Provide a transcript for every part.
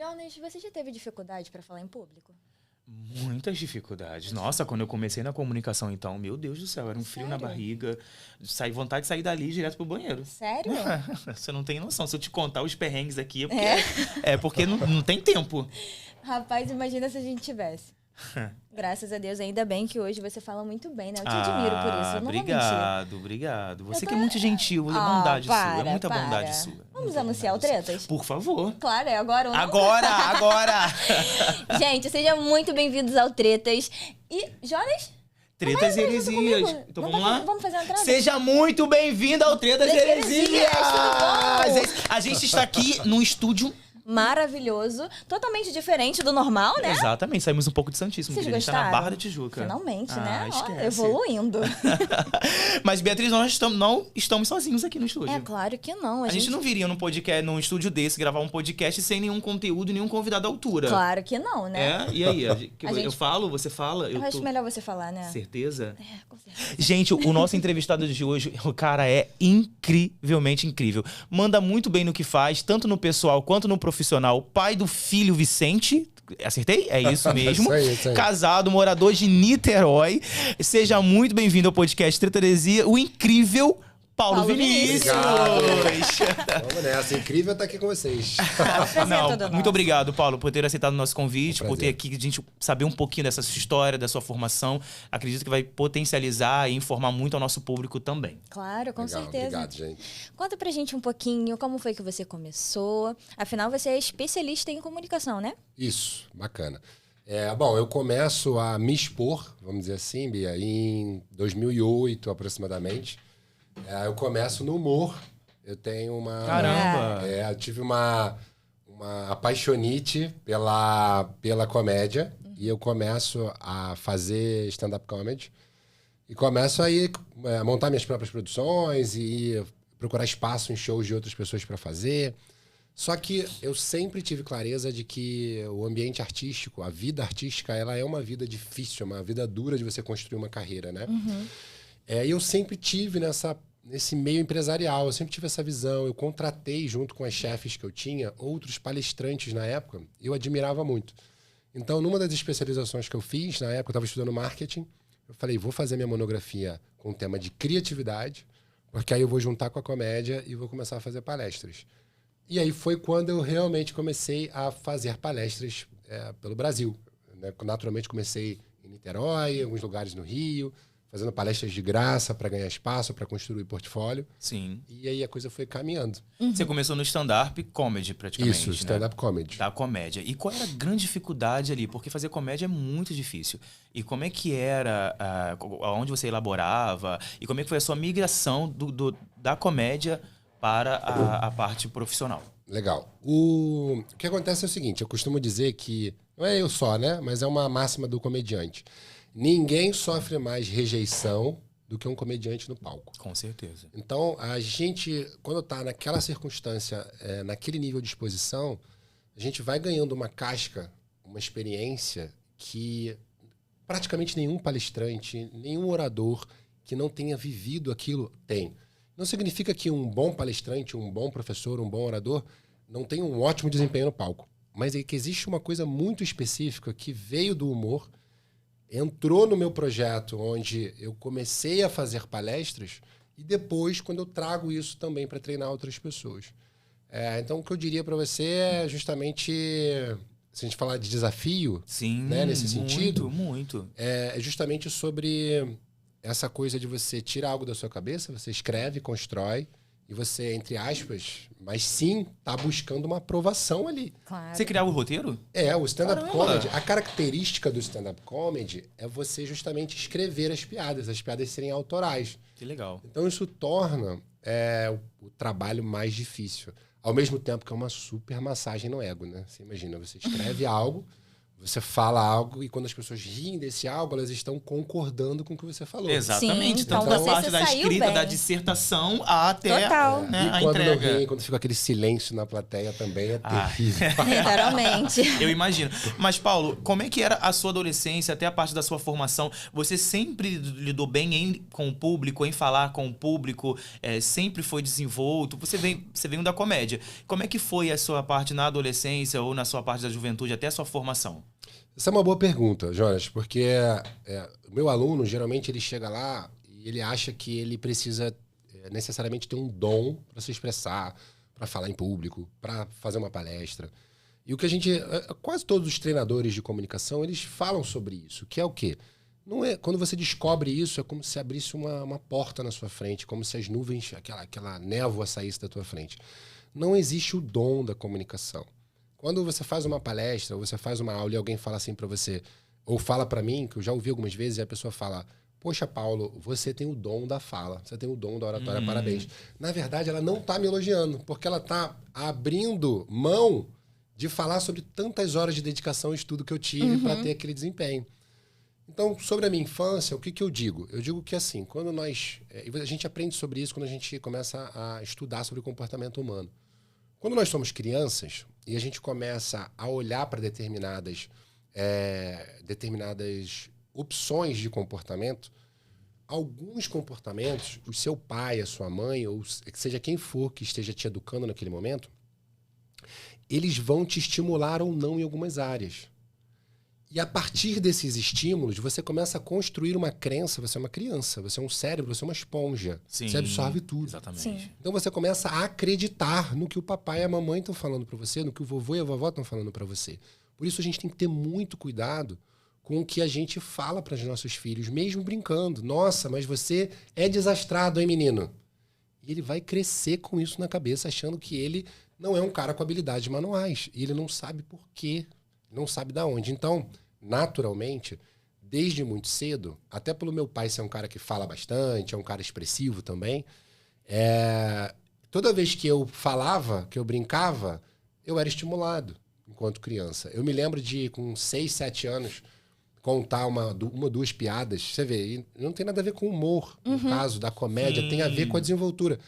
Jonas, você já teve dificuldade para falar em público? Muitas dificuldades. Nossa, quando eu comecei na comunicação, então, meu Deus do céu, era um frio na barriga. Vontade de sair dali direto pro banheiro. Sério? Você não tem noção. Se eu te contar os perrengues aqui, é porque não tem tempo. Rapaz, imagina se a gente tivesse. Graças a Deus, ainda bem que hoje você fala muito bem, né? Eu te admiro por isso, eu não obrigado. Você que é muito gentil, é bondade sua, é muita bondade sua. Vamos anunciar o Tretas? Por favor. Claro, é agora ou não? Agora! Gente, sejam muito bem-vindos ao Tretas. E, Jonas? Tretas e Heresias. Então vamos lá? Vamos fazer uma entrada? Seja muito bem-vindo ao Tretas e Heresias! A gente está aqui num estúdio maravilhoso, totalmente diferente do normal, né? Exatamente, saímos um pouco de Santíssimo. Vocês a gente gostaram? tá na Barra da Tijuca. Finalmente, né? Esquece. Ó, evoluindo. Mas, Beatriz, nós não estamos sozinhos aqui no estúdio. É claro que não. A gente não viria num estúdio desse, gravar um podcast sem nenhum conteúdo e nenhum convidado à altura. Claro que não, né? E aí? Eu falo, você fala? Eu acho melhor você falar, né? Certeza? Com certeza. Gente, o nosso entrevistado de hoje, o cara é incrivelmente incrível. Manda muito bem no que faz, tanto no pessoal quanto no profissional. Pai do filho Vicente. Acertei? É isso mesmo. Isso aí. Casado, morador de Niterói. Seja muito bem-vindo ao podcast Treta e Heresia, o incrível Paulo Vinícius. Vamos nessa, incrível estar aqui com vocês. Muito obrigado, Paulo, por ter aceitado o nosso convite, por ter aqui a gente saber um pouquinho dessa sua história, da sua formação. Acredito que vai potencializar e informar muito ao nosso público também. Claro, com certeza. Obrigado, gente. Conta pra gente um pouquinho como foi que você começou. Afinal, você é especialista em comunicação, né? Isso, bacana. Bom, eu começo a me expor, vamos dizer assim, Bia, em 2008 aproximadamente. Eu começo no humor. Eu tenho uma... Caramba! Eu tive uma apaixonite pela comédia. E eu começo a fazer stand-up comedy. E começo aí a montar minhas próprias produções e procurar espaço em shows de outras pessoas para fazer. Só que eu sempre tive clareza de que o ambiente artístico, a vida artística, ela é uma vida difícil, uma vida dura de você construir uma carreira, né? Uhum. E eu sempre tive nesse meio empresarial, eu sempre tive essa visão. Eu contratei, junto com as chefes que eu tinha, outros palestrantes na época. Eu admirava muito. Então, numa das especializações que eu fiz, na época eu estava estudando marketing, eu falei, vou fazer minha monografia com o tema de criatividade, porque aí eu vou juntar com a comédia e vou começar a fazer palestras. E aí foi quando eu realmente comecei a fazer palestras pelo Brasil, né? Naturalmente comecei em Niterói, em alguns lugares no Rio, fazendo palestras de graça para ganhar espaço, para construir portfólio. Sim. E aí a coisa foi caminhando. Você começou no stand-up comedy, praticamente. Isso, stand-up comedy. Da comédia. E qual era a grande dificuldade ali? Porque fazer comédia é muito difícil. E como é que era, onde você elaborava? E como é que foi a sua migração da comédia para a parte profissional? Legal. O que acontece é o seguinte, eu costumo dizer que, não é eu só, né? Mas é uma máxima do comediante. Ninguém sofre mais rejeição do que um comediante no palco. Com certeza. Então, a gente, quando está naquela circunstância, naquele nível de exposição, a gente vai ganhando uma casca, uma experiência que praticamente nenhum palestrante, nenhum orador que não tenha vivido aquilo tem. Não significa que um bom palestrante, um bom professor, um bom orador não tenha um ótimo desempenho no palco. Mas é que existe uma coisa muito específica que veio do humor, entrou no meu projeto, onde eu comecei a fazer palestras, e depois, quando eu trago isso também para treinar outras pessoas. Então, o que eu diria para você é justamente, se a gente falar de desafio, sim, né, nesse sentido, muito. É justamente sobre essa coisa de você tirar algo da sua cabeça, você escreve, constrói, e você, entre aspas, mas sim, tá buscando uma aprovação ali. Claro. Você criava o roteiro? O stand-up comedy, a característica do stand-up comedy é você justamente escrever as piadas serem autorais. Que legal. Então isso torna o trabalho mais difícil. Ao mesmo tempo que é uma super massagem no ego, né? Você imagina, você escreve algo, Você fala algo e quando as pessoas riem desse algo, elas estão concordando com o que você falou. Exatamente. Sim, Tanto então da você parte se da saiu escrita, bem. da dissertação, até Total. né, E a quando não entrega. riem, quando fica aquele silêncio na plateia também é Ah. terrível. Literalmente. Eu imagino. Mas, Paulo, como é que era a sua adolescência, até a parte da sua formação? Você sempre lidou bem com o público, em falar com o público? Sempre foi desenvolto? Você veio da comédia. Como é que foi a sua parte na adolescência ou na sua parte da juventude, até a sua formação? Essa é uma boa pergunta, Jonas, porque o meu aluno, geralmente, ele chega lá e ele acha que ele precisa necessariamente ter um dom para se expressar, para falar em público, para fazer uma palestra. E o que quase todos os treinadores de comunicação, eles falam sobre isso, que é o quê? Quando você descobre isso, é como se abrisse uma porta na sua frente, como se as nuvens, aquela névoa saísse da tua frente. Não existe o dom da comunicação. Quando você faz uma palestra, ou você faz uma aula e alguém fala assim para você, ou fala para mim, que eu já ouvi algumas vezes, e a pessoa fala, poxa, Paulo, você tem o dom da fala, você tem o dom da oratória, parabéns. Na verdade, ela não está me elogiando, porque ela está abrindo mão de falar sobre tantas horas de dedicação e estudo que eu tive para ter aquele desempenho. Então, sobre a minha infância, o que eu digo? Eu digo que assim, quando a gente aprende sobre isso quando a gente começa a estudar sobre o comportamento humano. Quando nós somos crianças e a gente começa a olhar para determinadas opções de comportamento, alguns comportamentos, o seu pai, a sua mãe, ou seja quem for que esteja te educando naquele momento, eles vão te estimular ou não em algumas áreas. E a partir desses estímulos, você começa a construir uma crença. Você é uma criança, você é um cérebro, você é uma esponja. Sim, você absorve tudo. Exatamente. Sim. Então você começa a acreditar no que o papai e a mamãe estão falando para você, no que o vovô e a vovó estão falando para você. Por isso a gente tem que ter muito cuidado com o que a gente fala para os nossos filhos, mesmo brincando. Nossa, mas você é desastrado, hein, menino? E ele vai crescer com isso na cabeça, achando que ele não é um cara com habilidades manuais. E ele não sabe por quê, não sabe de onde. Então, naturalmente, desde muito cedo, até pelo meu pai ser um cara que fala bastante, é um cara expressivo também, toda vez que eu falava, que eu brincava, eu era estimulado enquanto criança. Eu me lembro de, com 6, 7 anos, contar uma ou duas piadas. Você vê, e não tem nada a ver com humor, no caso da comédia, tem a ver com a desenvoltura.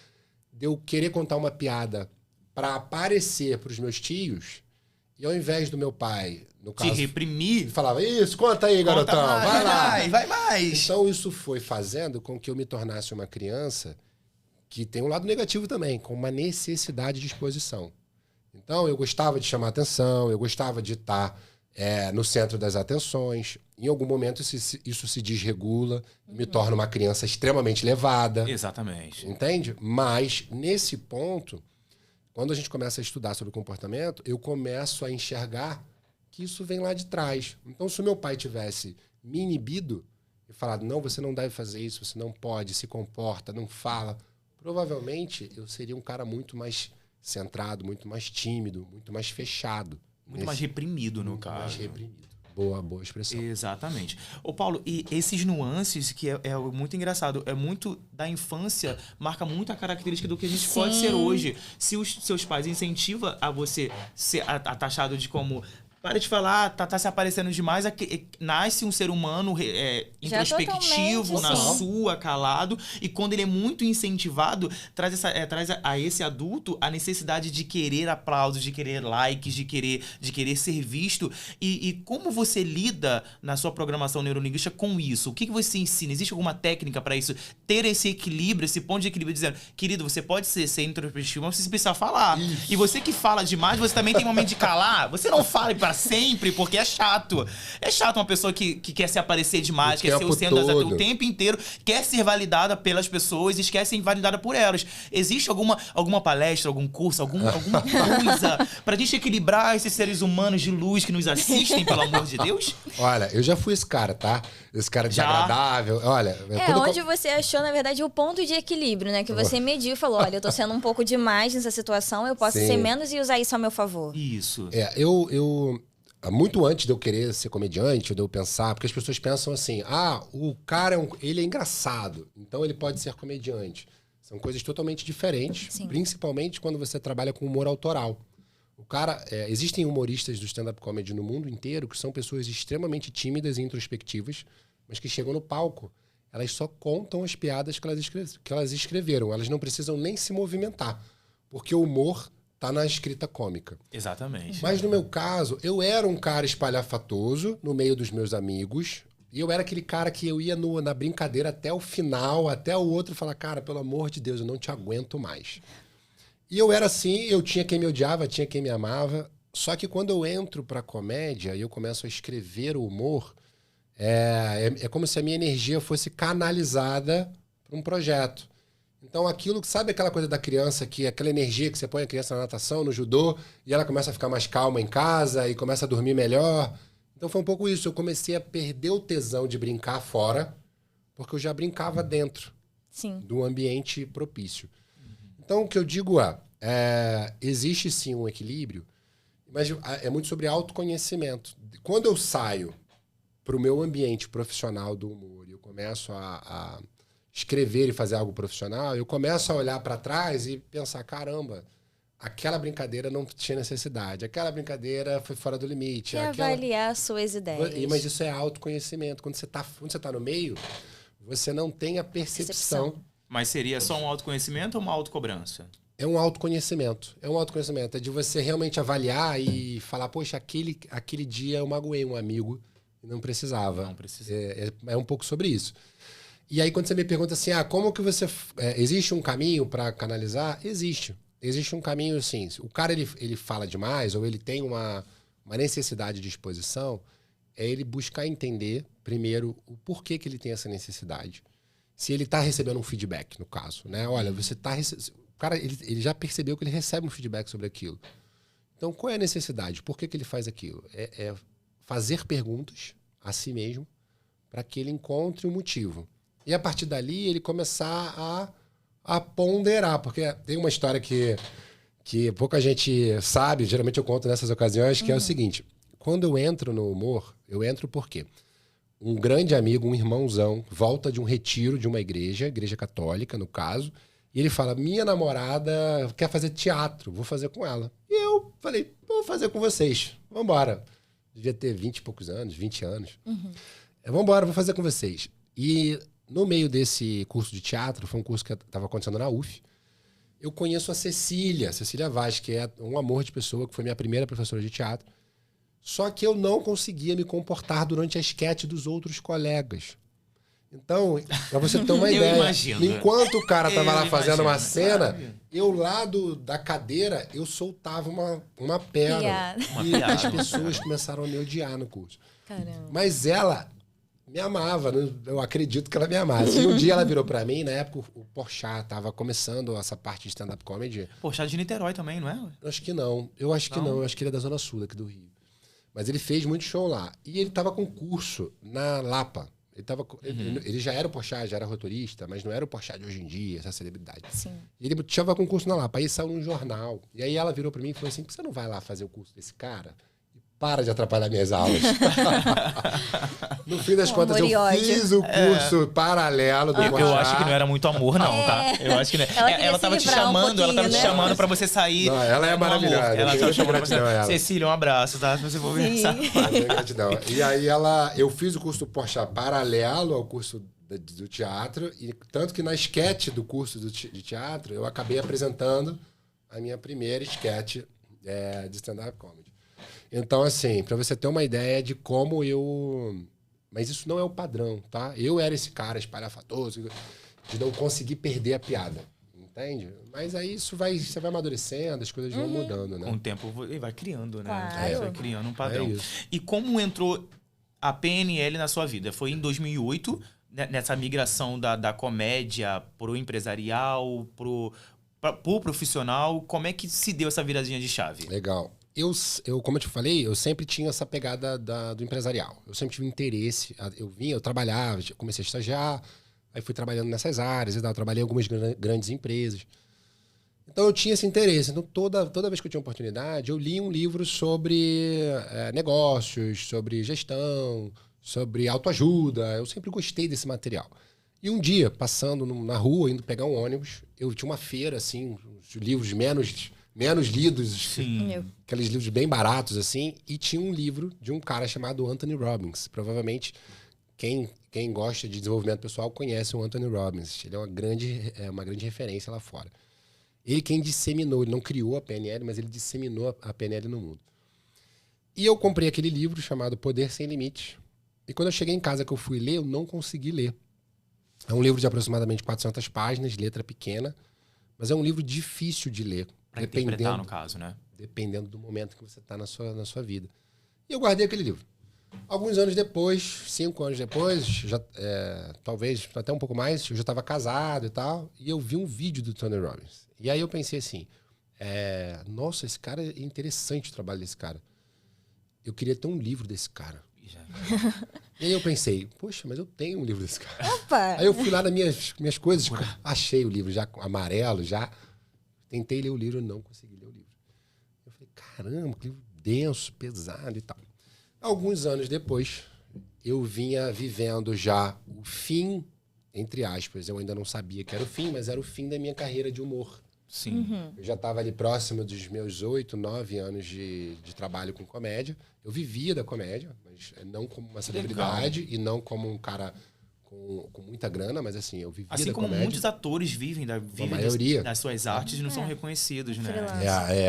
De eu querer contar uma piada para aparecer para os meus tios, e ao invés do meu pai, no caso, Te reprimir. falava, isso, conta aí, garotão, mais, vai lá. vai mais. Então isso foi fazendo com que eu me tornasse uma criança que tem um lado negativo também, com uma necessidade de exposição. Então eu gostava de chamar atenção, eu gostava de estar no centro das atenções. Em algum momento isso se desregula, me torna uma criança extremamente levada. Exatamente. Entende? Mas, nesse ponto, quando a gente começa a estudar sobre o comportamento, eu começo a enxergar que isso vem lá de trás. Então, se o meu pai tivesse me inibido e falado, não, você não deve fazer isso, você não pode, se comporta, não fala, provavelmente eu seria um cara muito mais centrado, muito mais tímido, muito mais fechado. Muito mais reprimido, no Muito caso. mais reprimido. Boa expressão. Exatamente. Ô, Paulo, e esses nuances, que é muito engraçado, é muito da infância, marca muito a característica do que a gente pode ser hoje. Se os seus pais incentivam a você ser taxado de como... Para de falar, tá se aparecendo demais. Nasce um ser humano introspectivo, na sua, calado. E quando ele é muito incentivado, traz a esse adulto a necessidade de querer aplausos, de querer likes, de querer ser visto. E como você lida na sua programação neurolinguística com isso? O que você ensina? Existe alguma técnica para isso? Ter esse equilíbrio, esse ponto de equilíbrio, dizendo, querido, você pode ser introspectivo, mas você precisa falar. Isso. E você que fala demais, você também tem momento de calar. Você não fale para sempre, porque é chato. É chato uma pessoa que quer se aparecer demais, quer ser o centro o tempo inteiro, quer ser validada pelas pessoas e esquece ser validada por elas. Existe alguma palestra, algum curso, alguma coisa pra gente equilibrar esses seres humanos de luz que nos assistem, pelo amor de Deus? Olha, eu já fui esse cara, tá? Esse cara desagradável. Olha, onde você achou, na verdade, o ponto de equilíbrio, né? Que você mediu e falou, olha, eu tô sendo um pouco demais nessa situação, eu posso ser menos e usar isso a meu favor. Isso. Eu muito antes de eu querer ser comediante, ou de eu pensar, porque as pessoas pensam assim, o cara ele é engraçado, então ele pode ser comediante. São coisas totalmente diferentes, principalmente quando você trabalha com humor autoral. Existem humoristas do stand-up comedy no mundo inteiro que são pessoas extremamente tímidas e introspectivas, mas que chegam no palco, elas só contam as piadas que elas escreveram. Elas não precisam nem se movimentar, porque o humor tá na escrita cômica. Exatamente. Mas no meu caso, eu era um cara espalhafatoso no meio dos meus amigos, e eu era aquele cara que eu ia na brincadeira até o final, até o outro falar, cara, pelo amor de Deus, eu não te aguento mais. E eu era assim, eu tinha quem me odiava, tinha quem me amava. Só que quando eu entro pra comédia e eu começo a escrever o humor, é como se a minha energia fosse canalizada para um projeto. Então sabe aquela coisa da criança, que aquela energia que você põe a criança na natação, no judô, e ela começa a ficar mais calma em casa e começa a dormir melhor? Então foi um pouco isso, eu comecei a perder o tesão de brincar fora, porque eu já brincava dentro do ambiente propício. Então, o que eu digo existe sim um equilíbrio, mas é muito sobre autoconhecimento. Quando eu saio para o meu ambiente profissional do humor e eu começo a escrever e fazer algo profissional, eu começo a olhar para trás e pensar, caramba, aquela brincadeira não tinha necessidade, aquela brincadeira foi fora do limite. Avaliar suas ideias. Mas isso é autoconhecimento. Quando você tá no meio, você não tem a percepção. Mas seria só um autoconhecimento ou uma autocobrança? É um autoconhecimento. É de você realmente avaliar e falar, poxa, aquele dia eu magoei um amigo e não precisava. Não precisava. É um pouco sobre isso. E aí quando você me pergunta assim, como que você... existe um caminho para canalizar? Existe. Existe um caminho, assim. O cara, ele fala demais ou ele tem uma necessidade de exposição, é ele buscar entender, primeiro, o porquê que ele tem essa necessidade. Se ele está recebendo um feedback, no caso, né? Olha, o cara, ele já percebeu que ele recebe um feedback sobre aquilo. Então, qual é a necessidade? Por que ele faz aquilo? É fazer perguntas a si mesmo para que ele encontre um motivo. E, a partir dali, ele começar a ponderar. Porque tem uma história que pouca gente sabe, geralmente eu conto nessas ocasiões, que é o seguinte. Quando eu entro no humor, eu entro por quê? Um grande amigo, um irmãozão, volta de um retiro de uma igreja católica, no caso, e ele fala, minha namorada quer fazer teatro, vou fazer com ela. E eu falei, vou fazer com vocês, vambora. Devia ter 20 e poucos anos, 20 anos. Vambora, vou fazer com vocês. E no meio desse curso de teatro, foi um curso que estava acontecendo na UF, eu conheço a Cecília Vaz, que é um amor de pessoa, que foi minha primeira professora de teatro. Só que eu não conseguia me comportar durante a esquete dos outros colegas. Então, pra você ter uma ideia, enquanto o cara tava lá fazendo uma cena, eu lá da cadeira, eu soltava uma pérola. E as pessoas começaram a me odiar no curso. Caramba. Mas ela me amava, eu acredito que ela me amasse. E um dia ela virou pra mim, na época o Porchat tava começando essa parte de stand-up comedy. Porchat de Niterói também, não é? Eu acho que não, eu acho que ele é da Zona Sul, aqui do Rio. Mas ele fez muito show lá. E ele tava com curso na Lapa. Ele já era o Porchat, já era roteirista, mas não era o Porchat de hoje em dia, essa celebridade. Sim. E ele tinha concurso na Lapa, aí saiu num jornal. E aí ela virou pra mim e falou assim, por que você não vai lá fazer o curso desse cara? E para de atrapalhar minhas aulas. No fim das contas, eu fiz o curso paralelo do Porchat. Eu acho que não era muito amor, não, tá? Eu acho que não. Ela tava te chamando, chamando pra você sair. Não, ela é maravilhosa. Ela tava chamando pra você. Cecília, um abraço, tá? Se você for conversar. Gratidão. E aí eu fiz o curso do Porchat paralelo ao curso do teatro, e tanto que na esquete do curso de teatro, eu acabei apresentando a minha primeira esquete de stand-up comedy. Então, assim, pra você ter uma ideia de como eu... Mas isso não é o padrão, tá? Eu era esse cara espalhafatoso, de não conseguir perder a piada, entende? Mas aí você vai amadurecendo, as coisas vão mudando, né? Com o tempo ele vai criando, né? Claro. Vai criando um padrão. isso. E como entrou a PNL na sua vida? Foi em 2008, nessa migração da comédia pro empresarial, pro profissional. Como é que se deu essa viradinha de chave? Legal. Eu, como eu te falei, eu sempre tinha essa pegada do empresarial. Eu sempre tive interesse. Eu trabalhava, comecei a estagiar, aí fui trabalhando nessas áreas e tal. Trabalhei em algumas grandes empresas. Então eu tinha esse interesse. Então toda vez que eu tinha oportunidade, eu li um livro sobre negócios, sobre gestão, sobre autoajuda. Eu sempre gostei desse material. E um dia, passando na rua, indo pegar um ônibus, eu tinha uma feira, assim, os livros menos lidos, Sim. aqueles livros bem baratos, assim, e tinha um livro de um cara chamado Anthony Robbins. Provavelmente, quem gosta de desenvolvimento pessoal conhece o Anthony Robbins. Ele é uma grande referência lá fora. Ele quem disseminou, ele não criou a PNL, mas ele disseminou a PNL no mundo. E eu comprei aquele livro chamado Poder Sem Limites. E quando eu cheguei em casa que eu fui ler, eu não consegui ler. É um livro de aproximadamente 400 páginas, letra pequena, mas é um livro difícil de ler. Pra interpretar, no caso, né? Dependendo do momento que você está na sua vida. E eu guardei aquele livro. Alguns anos depois, 5 anos depois, talvez até um pouco mais, eu já estava casado e tal, e eu vi um vídeo do Tony Robbins. E aí eu pensei assim, nossa, esse cara é interessante o trabalho desse cara. Eu queria ter um livro desse cara. E aí eu pensei, poxa, mas eu tenho um livro desse cara. Opa! Aí eu fui lá nas minhas coisas, achei o livro já amarelo, já. Tentei ler o livro, não consegui ler o livro. Eu falei, caramba, que livro denso, pesado e tal. Alguns anos depois, eu vinha vivendo já o fim, entre aspas, eu ainda não sabia que era o fim, mas era o fim da minha carreira de humor. Sim. Eu já estava ali próximo dos meus 8, 9 anos de trabalho com comédia. Eu vivia da comédia, mas não como uma celebridade e não como um cara com muita grana, mas assim, eu vivia assim da como comédia. muitos atores vivem maioria das suas artes e não são reconhecidos, né?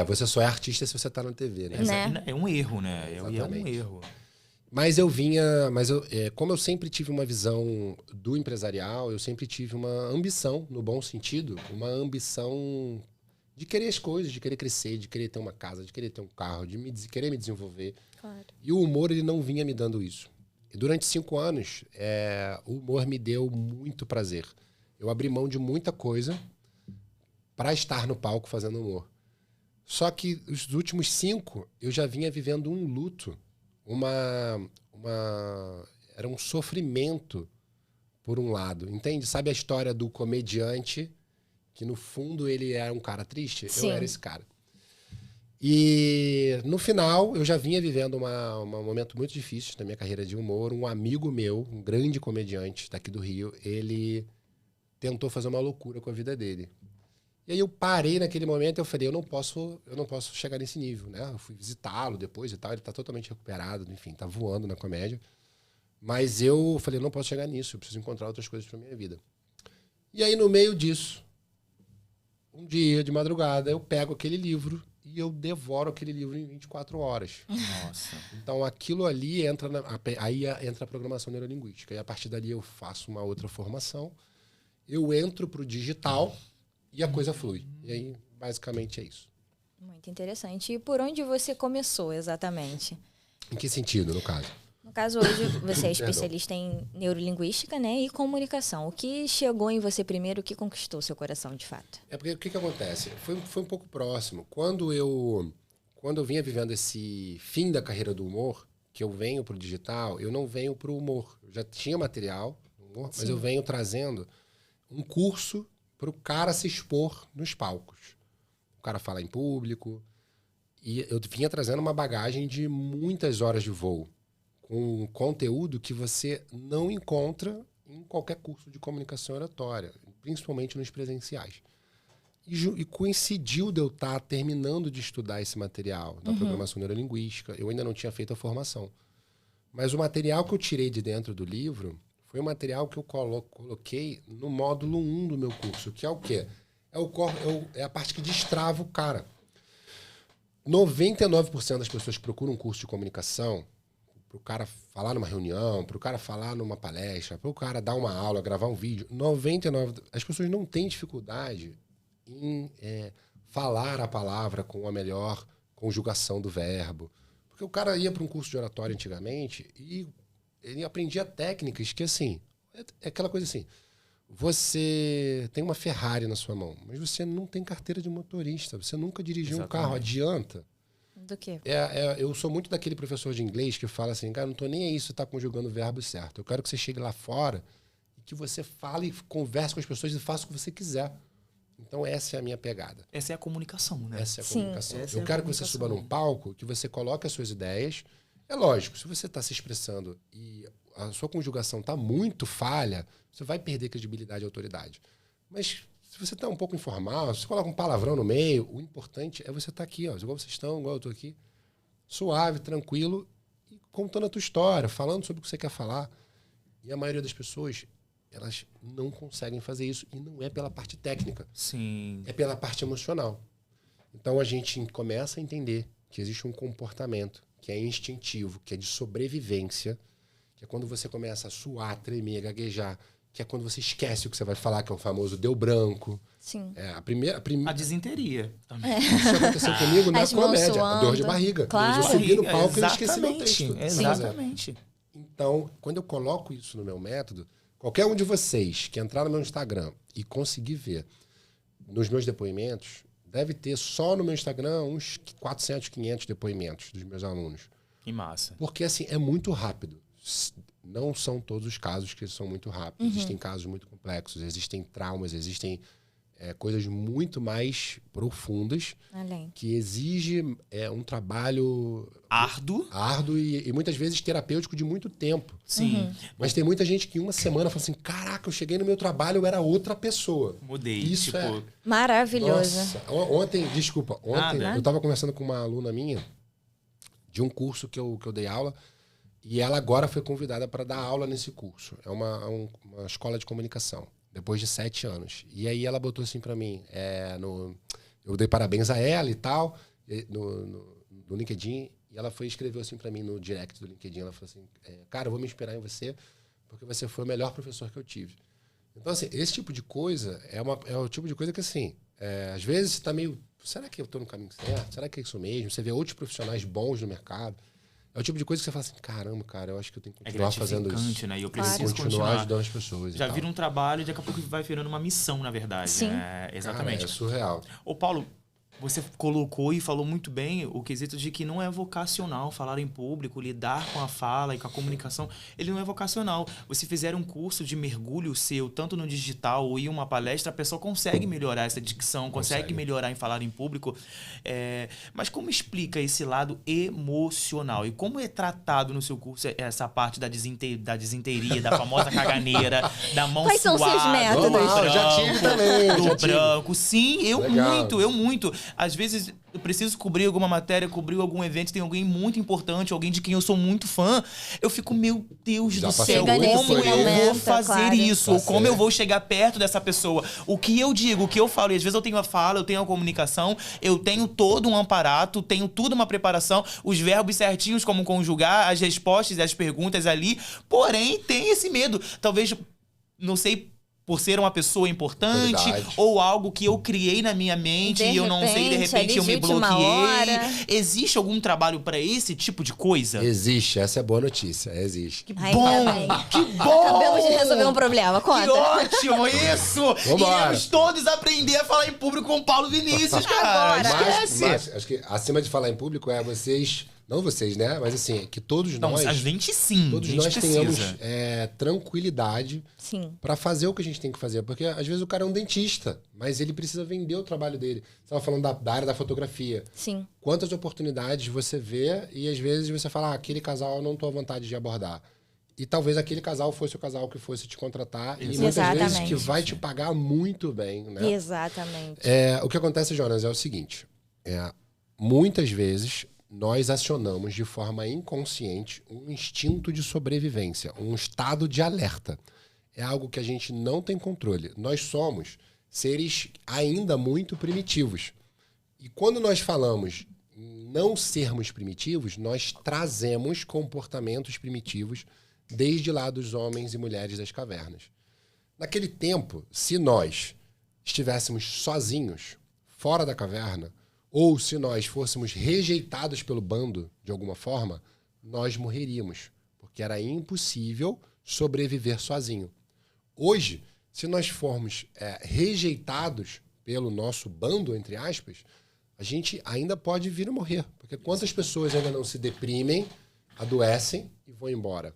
Você só é artista se você está na TV, né? É um erro, né? Exatamente. É um erro. Mas como eu sempre tive uma visão do empresarial, eu sempre tive uma ambição, no bom sentido, uma ambição de querer as coisas, de querer crescer, de querer ter uma casa, de querer ter um carro, de querer me desenvolver. Claro. E o humor, ele não vinha me dando isso. E durante 5 anos, o humor me deu muito prazer. Eu abri mão de muita coisa para estar no palco fazendo humor. Só que os últimos 5, eu já vinha vivendo um luto, era um sofrimento por um lado, entende? Sabe a história do comediante que no fundo ele era um cara triste? Sim. Eu era esse cara. E no final eu já vinha vivendo um momento muito difícil na minha carreira de humor. Um amigo meu, um grande comediante daqui do Rio, ele tentou fazer uma loucura com a vida dele. E aí eu parei naquele momento e eu falei, eu não posso chegar nesse nível, né? Eu fui visitá-lo depois e tal, ele tá totalmente recuperado, enfim, tá voando na comédia. Mas eu falei, eu não posso chegar nisso, eu preciso encontrar outras coisas pra minha vida. E aí no meio disso, um dia de madrugada, eu pego aquele livro e eu devoro aquele livro em 24 horas. Nossa. Então aquilo ali entra a programação neurolinguística. E a partir dali eu faço uma outra formação, eu entro pro digital e a coisa flui. E aí, basicamente, é isso. Muito interessante. E por onde você começou, exatamente? Em que sentido, no caso? No caso, hoje você é especialista em neurolinguística, né, e comunicação. O que chegou em você primeiro, o que conquistou seu coração, de fato? É porque o que acontece? Foi um pouco próximo. Quando eu vinha vivendo esse fim da carreira do humor, que eu venho pro digital, eu não venho pro humor. Eu já tinha material, humor, mas eu venho trazendo um curso para o cara se expor nos palcos. O cara falar em público. E eu vinha trazendo uma bagagem de muitas horas de voo, com conteúdo que você não encontra em qualquer curso de comunicação oratória, principalmente nos presenciais. E coincidiu de eu estar terminando de estudar esse material da programação neurolinguística. Eu ainda não tinha feito a formação. Mas o material que eu tirei de dentro do livro foi um material que eu coloquei no módulo 1 do meu curso, que é o quê? É a parte que destrava o cara. 99% das pessoas que procuram um curso de comunicação, para o cara falar numa reunião, para o cara falar numa palestra, para o cara dar uma aula, gravar um vídeo, 99%, as pessoas não têm dificuldade em falar a palavra com a melhor conjugação do verbo. Porque o cara ia para um curso de oratória antigamente e ele aprendia técnicas que, assim, é aquela coisa assim, você tem uma Ferrari na sua mão, mas você não tem carteira de motorista, você nunca dirigiu um carro, adianta. Do quê? Eu sou muito daquele professor de inglês que fala assim, cara, não tô nem aí se você tá conjugando o verbo certo, eu quero que você chegue lá fora e que você fale, converse com as pessoas e faça o que você quiser. Então essa é a minha pegada. Essa é a comunicação, né? Essa é a comunicação. Essa é eu a quero que você suba num palco, que você coloque as suas ideias. É lógico, se você está se expressando e a sua conjugação está muito falha, você vai perder credibilidade e autoridade. Mas Se você tá um pouco informal, se você coloca um palavrão no meio, o importante é você estar aqui, ó, igual vocês estão, igual eu tô aqui, suave, tranquilo, e contando a tua história, falando sobre o que você quer falar. E a maioria das pessoas, elas não conseguem fazer isso, e não é pela parte técnica. Sim. É pela parte emocional. Então a gente começa a entender que existe um comportamento que é instintivo, que é de sobrevivência, que é quando você começa a suar, tremer, gaguejar, que é quando você esquece o que você vai falar, que é o famoso deu branco. Sim. A disenteria também. Isso aconteceu comigo na As mãos comédia. suando. A dor de barriga. Claro. Eu subi no palco e eu esqueci meu Exatamente, texto. exatamente. Então, quando eu coloco isso no meu método, qualquer um de vocês que entrar no meu Instagram e conseguir ver nos meus depoimentos, deve ter só no meu Instagram uns 400, 500 depoimentos dos meus alunos. Que massa. Porque, assim, é muito rápido. Não são todos os casos que são muito rápidos. Existem casos muito complexos, existem traumas, existem coisas muito mais profundas Além. que exige um trabalho árduo e muitas vezes terapêutico de muito tempo. Sim. Mas tem muita gente que em uma semana fala assim, caraca, eu cheguei no meu trabalho, eu era outra pessoa. Mudei. Isso tipo, Maravilhoso. Nossa, ontem eu estava conversando com uma aluna minha de um curso que eu dei aula e ela agora foi convidada para dar aula nesse curso. É uma escola de comunicação, depois de 7 anos. E aí ela botou assim para mim, eu dei parabéns a ela e tal, no LinkedIn, e ela escreveu assim para mim no direct do LinkedIn, ela falou assim, cara, eu vou me inspirar em você, porque você foi o melhor professor que eu tive. Então, assim, esse tipo de coisa é o tipo de coisa que, assim, às vezes você tá meio, será que eu tô no caminho certo? Será que é isso mesmo? Você vê outros profissionais bons no mercado. É o tipo de coisa que você fala assim, caramba, cara, eu acho que eu tenho que continuar fazendo isso. Né? E eu preciso continuar ajudando as pessoas. Já vira um trabalho e daqui a pouco vai virando uma missão, na verdade. Sim. Exatamente. Cara, é surreal. Ô, Paulo, você colocou e falou muito bem o quesito de que não é vocacional falar em público, lidar com a fala e com a comunicação. Ele não é vocacional. Se fizer um curso de mergulho seu, tanto no digital ou em uma palestra, a pessoa consegue melhorar essa dicção, consegue melhorar em falar em público. Mas como explica esse lado emocional? E como é tratado no seu curso essa parte da desinteria, da famosa caganeira, da mão Quais são suada, seus métodos? Normal, já tive também. do branco? Sim, eu Legal. muito. Às vezes eu preciso cobrir alguma matéria, cobrir algum evento, tem alguém muito importante, alguém de quem eu sou muito fã, eu fico, meu Deus do céu, como eu vou fazer isso? Ou como eu vou chegar perto dessa pessoa? O que eu digo, o que eu falo, e às vezes eu tenho a fala, eu tenho a comunicação, eu tenho todo um aparato, tenho tudo uma preparação, os verbos certinhos, como conjugar, as respostas e as perguntas ali, porém tem esse medo, talvez, não sei, por ser uma pessoa importante, ou algo que eu criei na minha mente e eu não sei, de repente eu me bloqueei. Existe algum trabalho pra esse tipo de coisa? Existe, essa é boa notícia, existe. Que bom! Acabamos de resolver um problema, conta. Que ótimo, isso! Iremos todos aprender a falar em público com o Paulo Vinícius, cara. Mas acho que acima de falar em público vocês... Não vocês, né? Mas assim, que todos nós... A gente sim. Todos nós tenhamos tranquilidade para fazer o que a gente tem que fazer. Porque às vezes o cara é um dentista, mas ele precisa vender o trabalho dele. Você estava falando da área da fotografia. Sim. Quantas oportunidades você vê e às vezes você fala, aquele casal eu não tô à vontade de abordar. E talvez aquele casal fosse o casal que fosse te contratar. E muitas vezes que vai te pagar muito bem, né? Exatamente. O que acontece, Jonas, é o seguinte. Muitas vezes... nós acionamos de forma inconsciente um instinto de sobrevivência, um estado de alerta. É algo que a gente não tem controle. Nós somos seres ainda muito primitivos. E quando nós falamos em não sermos primitivos, nós trazemos comportamentos primitivos desde lá dos homens e mulheres das cavernas. Naquele tempo, se nós estivéssemos sozinhos, fora da caverna, ou se nós fôssemos rejeitados pelo bando, de alguma forma, nós morreríamos, porque era impossível sobreviver sozinho. Hoje, se nós formos rejeitados pelo nosso bando, entre aspas, a gente ainda pode vir a morrer, porque quantas pessoas ainda não se deprimem, adoecem e vão embora.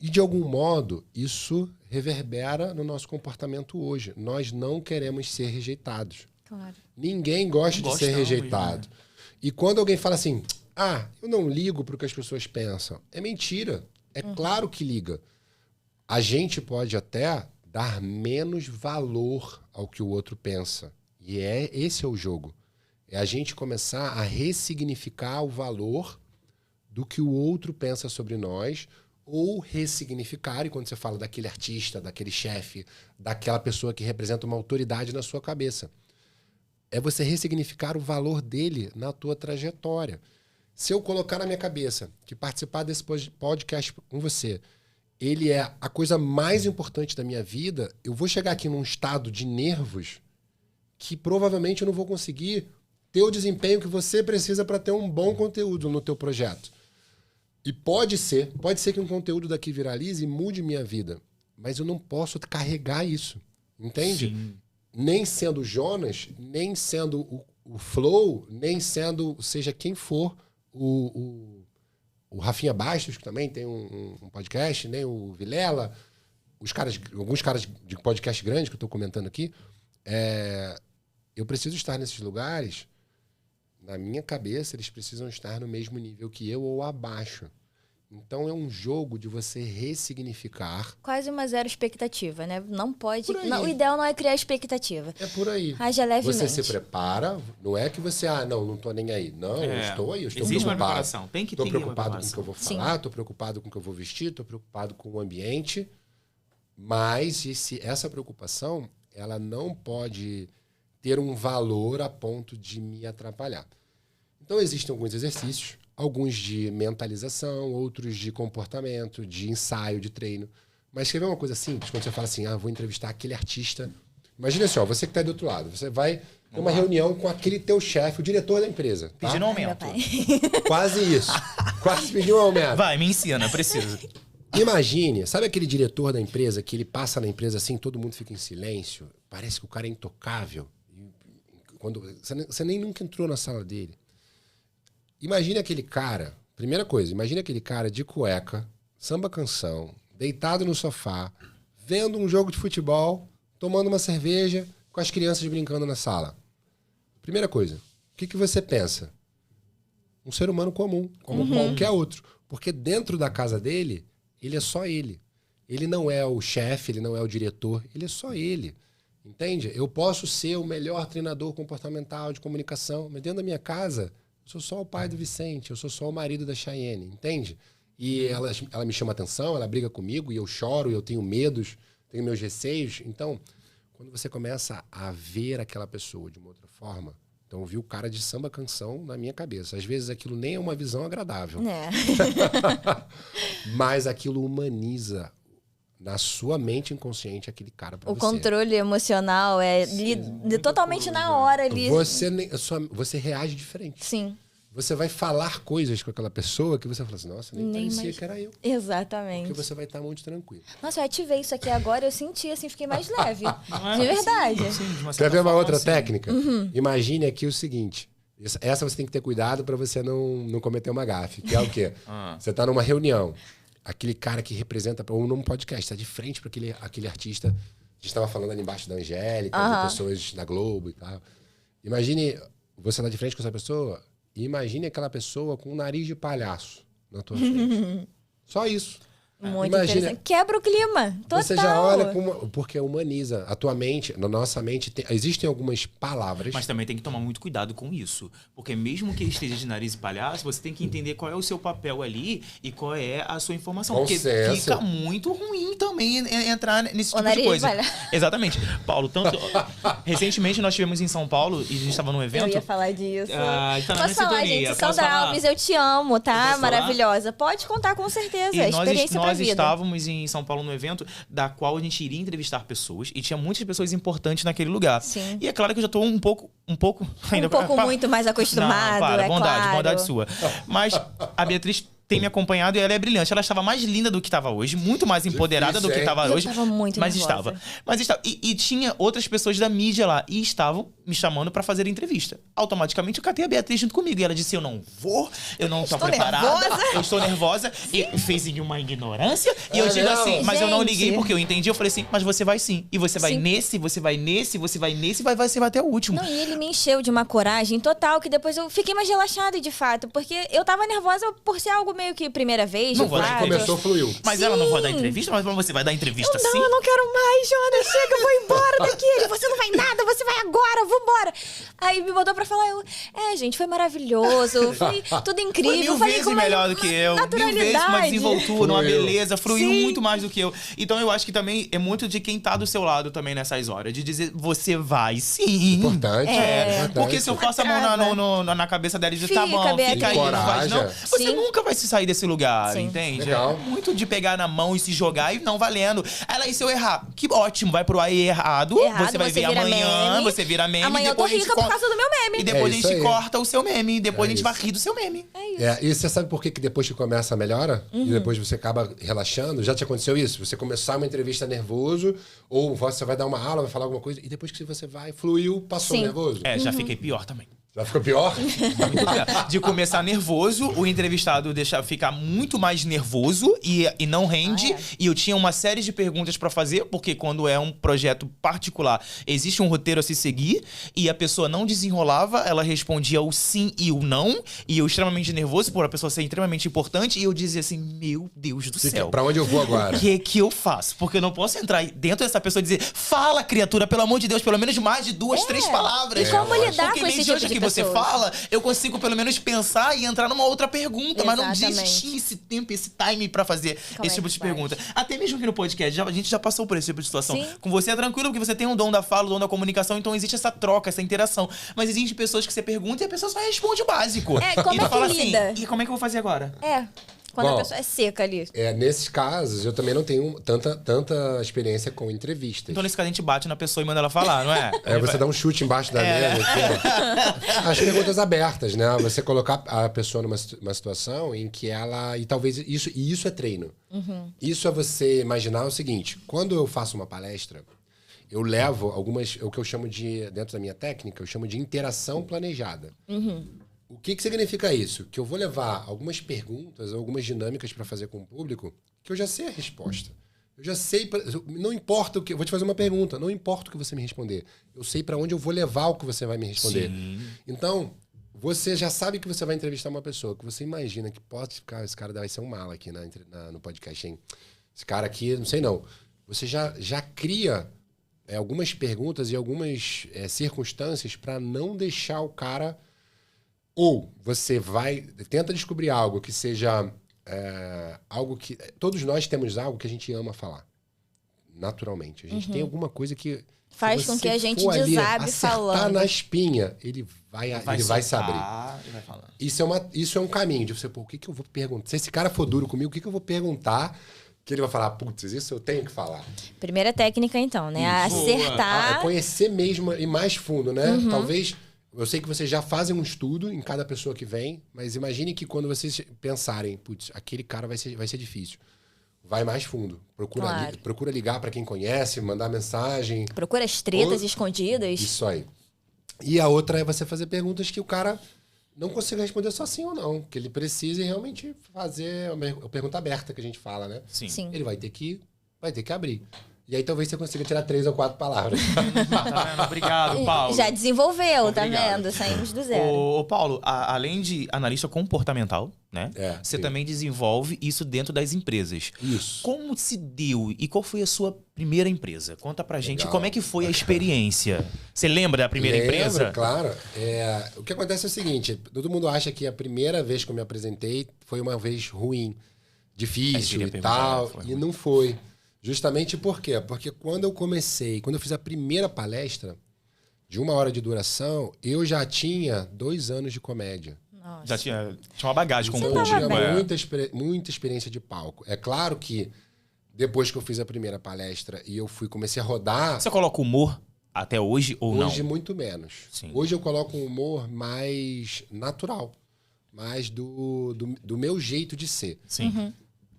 E, de algum modo, isso reverbera no nosso comportamento hoje. Nós não queremos ser rejeitados. Claro. Ninguém gosta de ser rejeitado. E quando alguém fala assim, eu não ligo para o que as pessoas pensam, é mentira. É claro que liga. A gente pode até dar menos valor ao que o outro pensa. E esse é o jogo. É a gente começar a ressignificar o valor do que o outro pensa sobre nós, ou ressignificar, e quando você fala daquele artista, daquele chefe, daquela pessoa que representa uma autoridade na sua cabeça, é você ressignificar o valor dele na tua trajetória. Se eu colocar na minha cabeça que participar desse podcast com você, ele é a coisa mais importante da minha vida, eu vou chegar aqui num estado de nervos que provavelmente eu não vou conseguir ter o desempenho que você precisa para ter um bom conteúdo no teu projeto. E pode ser que um conteúdo daqui viralize e mude minha vida, mas eu não posso carregar isso, entende? Sim. Nem sendo o Jonas, nem sendo o Flow, nem sendo, seja quem for, o Rafinha Bastos, que também tem um podcast, nem o Vilela, alguns caras de podcast grande que eu estou comentando aqui. Eu preciso estar nesses lugares, na minha cabeça, eles precisam estar no mesmo nível que eu ou abaixo. Então é um jogo de você ressignificar. Quase uma zero expectativa, né? Não pode... Não, o ideal não é criar expectativa. É por aí. Haja levemente. Você se prepara, não é que você, não tô nem aí. Não, eu estou aí, eu estou existe preocupado. Uma preparação. Tem que ter Estou preocupado uma com o que eu vou falar, estou preocupado com o que eu vou vestir, estou preocupado com o ambiente, mas essa preocupação, ela não pode ter um valor a ponto de me atrapalhar. Então existem alguns exercícios, alguns de mentalização, outros de comportamento, de ensaio, de treino. Mas quer ver uma coisa simples? Quando você fala assim, vou entrevistar aquele artista. Imagina assim, você que está do outro lado. Você vai ter uma reunião com aquele teu chefe, o diretor da empresa. Tá? Pedindo aumento. Quase isso. Quase pedindo um aumento. Vai, me ensina, preciso. Imagine, sabe aquele diretor da empresa que ele passa na empresa assim, todo mundo fica em silêncio? Parece que o cara é intocável. Quando, você nem nunca entrou na sala dele. Imagine aquele cara, primeira coisa, imagine aquele cara de cueca, samba canção, deitado no sofá, vendo um jogo de futebol, tomando uma cerveja, com as crianças brincando na sala. Primeira coisa, o que você pensa? Um ser humano comum, como qualquer outro. Porque dentro da casa dele, ele é só ele. Ele não é o chefe, ele não é o diretor, ele é só ele. Entende? Eu posso ser o melhor treinador comportamental de comunicação, mas dentro da minha casa... Eu sou só o pai do Vicente, eu sou só o marido da Chayenne, entende? E ela me chama atenção, ela briga comigo, e eu choro, e eu tenho medos, tenho meus receios. Então, quando você começa a ver aquela pessoa de uma outra forma, então eu vi o cara de samba canção na minha cabeça. Às vezes aquilo nem é uma visão agradável. Mas aquilo humaniza na sua mente inconsciente aquele cara pra você. O controle emocional é totalmente na hora ali. Você reage diferente. Sim. Você vai falar coisas com aquela pessoa que você fala assim, nossa, nem parecia que era eu. Exatamente. Porque você vai estar muito tranquilo. Nossa, eu ativei isso aqui agora, eu senti assim, fiquei mais leve. De verdade. Sim, quer ver uma outra técnica? Imagine aqui o seguinte. Essa você tem que ter cuidado para você não cometer uma gafe. Que é o quê? Você está numa reunião. Aquele cara que representa, ou num podcast, está de frente para aquele artista. A gente estava falando ali embaixo da Angélica, de pessoas da Globo e tal. Imagine, você tá de frente com essa pessoa, e imagine aquela pessoa com um nariz de palhaço na tua frente. Só isso. Muito interessante. Quebra o clima. Total. Você já olha porque humaniza. A tua mente, na nossa mente, existem algumas palavras. Mas também tem que tomar muito cuidado com isso. Porque mesmo que esteja de nariz e palhaço, você tem que entender qual é o seu papel ali e qual é a sua informação. Porque fica muito ruim também entrar nesse tipo de coisa. Exatamente. Paulo, recentemente nós estivemos em São Paulo e a gente estava num evento. Eu ia falar disso. Posso falar, gente? Sandra Alves, eu te amo, tá? Maravilhosa. Pode contar com certeza. Experiência nós estávamos em São Paulo no evento da qual a gente iria entrevistar pessoas e tinha muitas pessoas importantes naquele lugar. Sim. E é claro que eu já estou um pouco ainda muito mais acostumado. Não, bondade sua. Mas a Beatriz tem me acompanhado e ela é brilhante. Ela estava mais linda do que estava hoje, muito mais empoderada do que estava hoje. Estava muito mas nervosa. estava. E tinha outras pessoas da mídia lá e estavam me chamando pra fazer a entrevista. Automaticamente eu catei a Beatriz junto comigo. E ela disse, eu não vou, eu não tô preparada, eu estou nervosa. E fez em uma ignorância. E eu digo assim, mas eu não liguei porque eu entendi. Eu falei assim, mas você vai sim. E você vai nesse, você vai nesse, você vai nesse, você vai até o último. Não, e ele me encheu de uma coragem total, que depois eu fiquei mais relaxada, de fato. Porque eu tava nervosa por ser algo meio que primeira vez. Não vou dar entrevista. Começou, fluiu. Mas ela não vai dar entrevista? Mas você vai dar entrevista sim? Não, eu não quero mais, Jonas. Chega, eu vou embora daqui. Ele, você não vai nada, você vai agora, vambora. Aí me botou pra falar, gente, foi maravilhoso, foi tudo incrível. Foi 1000 vezes melhor do que eu. 1000 vezes uma desenvoltura, uma beleza, fluiu muito mais do que eu. Então eu acho que também é muito de quem tá do seu lado também nessas horas. De dizer, você vai sim. Importante. Porque se eu passo a mão na cabeça dela e dizer, tá bom, fica aí, não faz não. Você nunca vai se sair desse lugar, entende? Legal. É muito de pegar na mão e se jogar e não valendo. Ela, e se eu errar? Que ótimo, vai pro ar errado. Você vai ver amanhã, meme. Você vira meme. Amanhã eu tô rica por causa do meu meme. E depois a gente corta o seu meme. Depois a gente vai rir do seu meme. É isso. E você sabe por que depois que começa melhora? E depois você acaba relaxando? Já te aconteceu isso? Você começar uma entrevista nervoso, ou você vai dar uma aula, vai falar alguma coisa, e depois que você vai, fluiu, passou nervoso? Já fiquei pior também. Já ficou pior? De começar nervoso, o entrevistado deixa ficar muito mais nervoso e não rende. E eu tinha uma série de perguntas pra fazer, porque quando é um projeto particular, existe um roteiro a se seguir, e a pessoa não desenrolava, ela respondia o sim e o não, e eu extremamente nervoso por a pessoa ser extremamente importante, e eu dizia assim, meu Deus do céu. Pra onde eu vou agora? O que eu faço? Porque eu não posso entrar dentro dessa pessoa e dizer, fala, criatura, pelo amor de Deus, pelo menos mais de 2, 3 palavras. E como lidar porque com esse tipo de que você fala, eu consigo pelo menos pensar e entrar numa outra pergunta, mas não existir esse tempo, esse time pra fazer esse tipo de pergunta. Até mesmo aqui no podcast, a gente já passou por esse tipo de situação. Com você é tranquilo, porque você tem um dom da fala, o dom da comunicação, então existe essa troca, essa interação. Mas existem pessoas que você pergunta e a pessoa só responde o básico. Como é que lida? Assim, e como é que eu vou fazer agora? Quando a pessoa é seca ali. Nesses casos, eu também não tenho tanta experiência com entrevistas. Então, nesse caso, a gente bate na pessoa e manda ela falar, não é? Você dá um chute embaixo da mesa. As perguntas abertas, né? Você colocar a pessoa numa situação em que ela... E talvez isso é treino. Isso é você imaginar o seguinte. Quando eu faço uma palestra, eu levo algumas... O que eu chamo de... Dentro da minha técnica, eu chamo de interação planejada. O que significa isso? Que eu vou levar algumas perguntas, algumas dinâmicas para fazer com o público que eu já sei a resposta. Eu já sei... Não importa o que... Vou te fazer uma pergunta. Não importa o que você me responder. Eu sei para onde eu vou levar o que você vai me responder. Então, você já sabe que você vai entrevistar uma pessoa que você imagina que pode ficar... Esse cara vai ser um mala aqui no podcast, hein? Esse cara aqui, não sei não. Você já cria algumas perguntas e algumas circunstâncias para não deixar o cara... Ou você tenta descobrir algo que seja algo que... Todos nós temos algo que a gente ama falar. Naturalmente. A gente tem alguma coisa que... Faz com que a gente desabe falando. Acertar na espinha, ele vai saber. Ele vai falar. Isso é um caminho de você, o que eu vou perguntar? Se esse cara for duro comigo, o que eu vou perguntar? Que ele vai falar, putz, isso eu tenho que falar. Primeira técnica, então, né? Acertar. Conhecer mesmo e mais fundo, né? Talvez... Eu sei que vocês já fazem um estudo em cada pessoa que vem, mas imagine que vocês pensarem, putz, aquele cara vai ser difícil. Vai mais fundo. Procura ligar para quem conhece, mandar mensagem. Procura as tretas escondidas. Isso aí. E a outra é você fazer perguntas que o cara não consiga responder só sim ou não. Que ele precise realmente fazer a pergunta aberta que a gente fala, né? Sim. Ele vai ter que abrir. E aí talvez você consiga tirar 3 ou 4 palavras. Tá vendo? Obrigado, Paulo. Já desenvolveu, tá vendo? Saímos do zero. Ô, Paulo, além de analista comportamental, né? Você também desenvolve isso dentro das empresas. Isso. Como se deu e qual foi a sua primeira empresa? Conta pra gente como é que foi a experiência. Você lembra da primeira empresa? Claro. O que acontece é o seguinte, todo mundo acha que a primeira vez que eu me apresentei foi uma vez ruim, difícil e tal, e não foi. Justamente por quê? Porque quando eu fiz a primeira palestra, de 1 hora de duração, eu já tinha 2 anos de comédia. Nossa. Já tinha uma bagagem com o público. público. Eu tinha muita experiência de palco. É claro que depois que eu fiz a primeira palestra e eu comecei a rodar... Você coloca humor até hoje ou não? Hoje muito menos. Sim. Hoje eu coloco um humor mais natural. Mais do meu jeito de ser. Sim.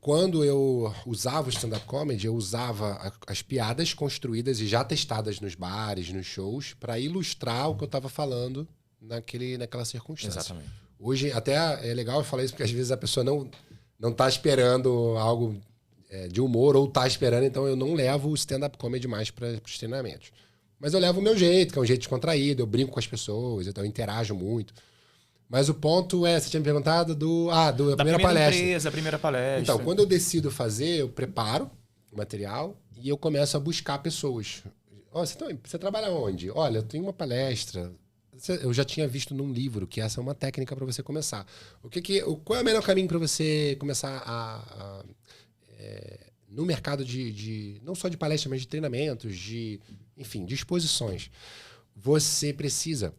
quando eu usava o stand-up comedy, eu usava as piadas construídas e já testadas nos bares, nos shows, para ilustrar o que eu estava falando naquela circunstância. Exatamente. Hoje, até é legal eu falar isso, porque às vezes a pessoa não tá esperando algo de humor, ou tá esperando, então eu não levo o stand-up comedy mais para os treinamentos. Mas eu levo o meu jeito, que é um jeito descontraído, eu brinco com as pessoas, então eu interajo muito. Mas o ponto você tinha me perguntado da primeira palestra. Empresa, a primeira palestra. Então, quando eu decido fazer, eu preparo o material e eu começo a buscar pessoas. Você trabalha onde? Olha, eu tenho uma palestra. Eu já tinha visto num livro que essa é uma técnica para você começar. Qual é o melhor caminho para você começar no mercado não só de palestra, mas de treinamentos, enfim, de exposições? Você precisa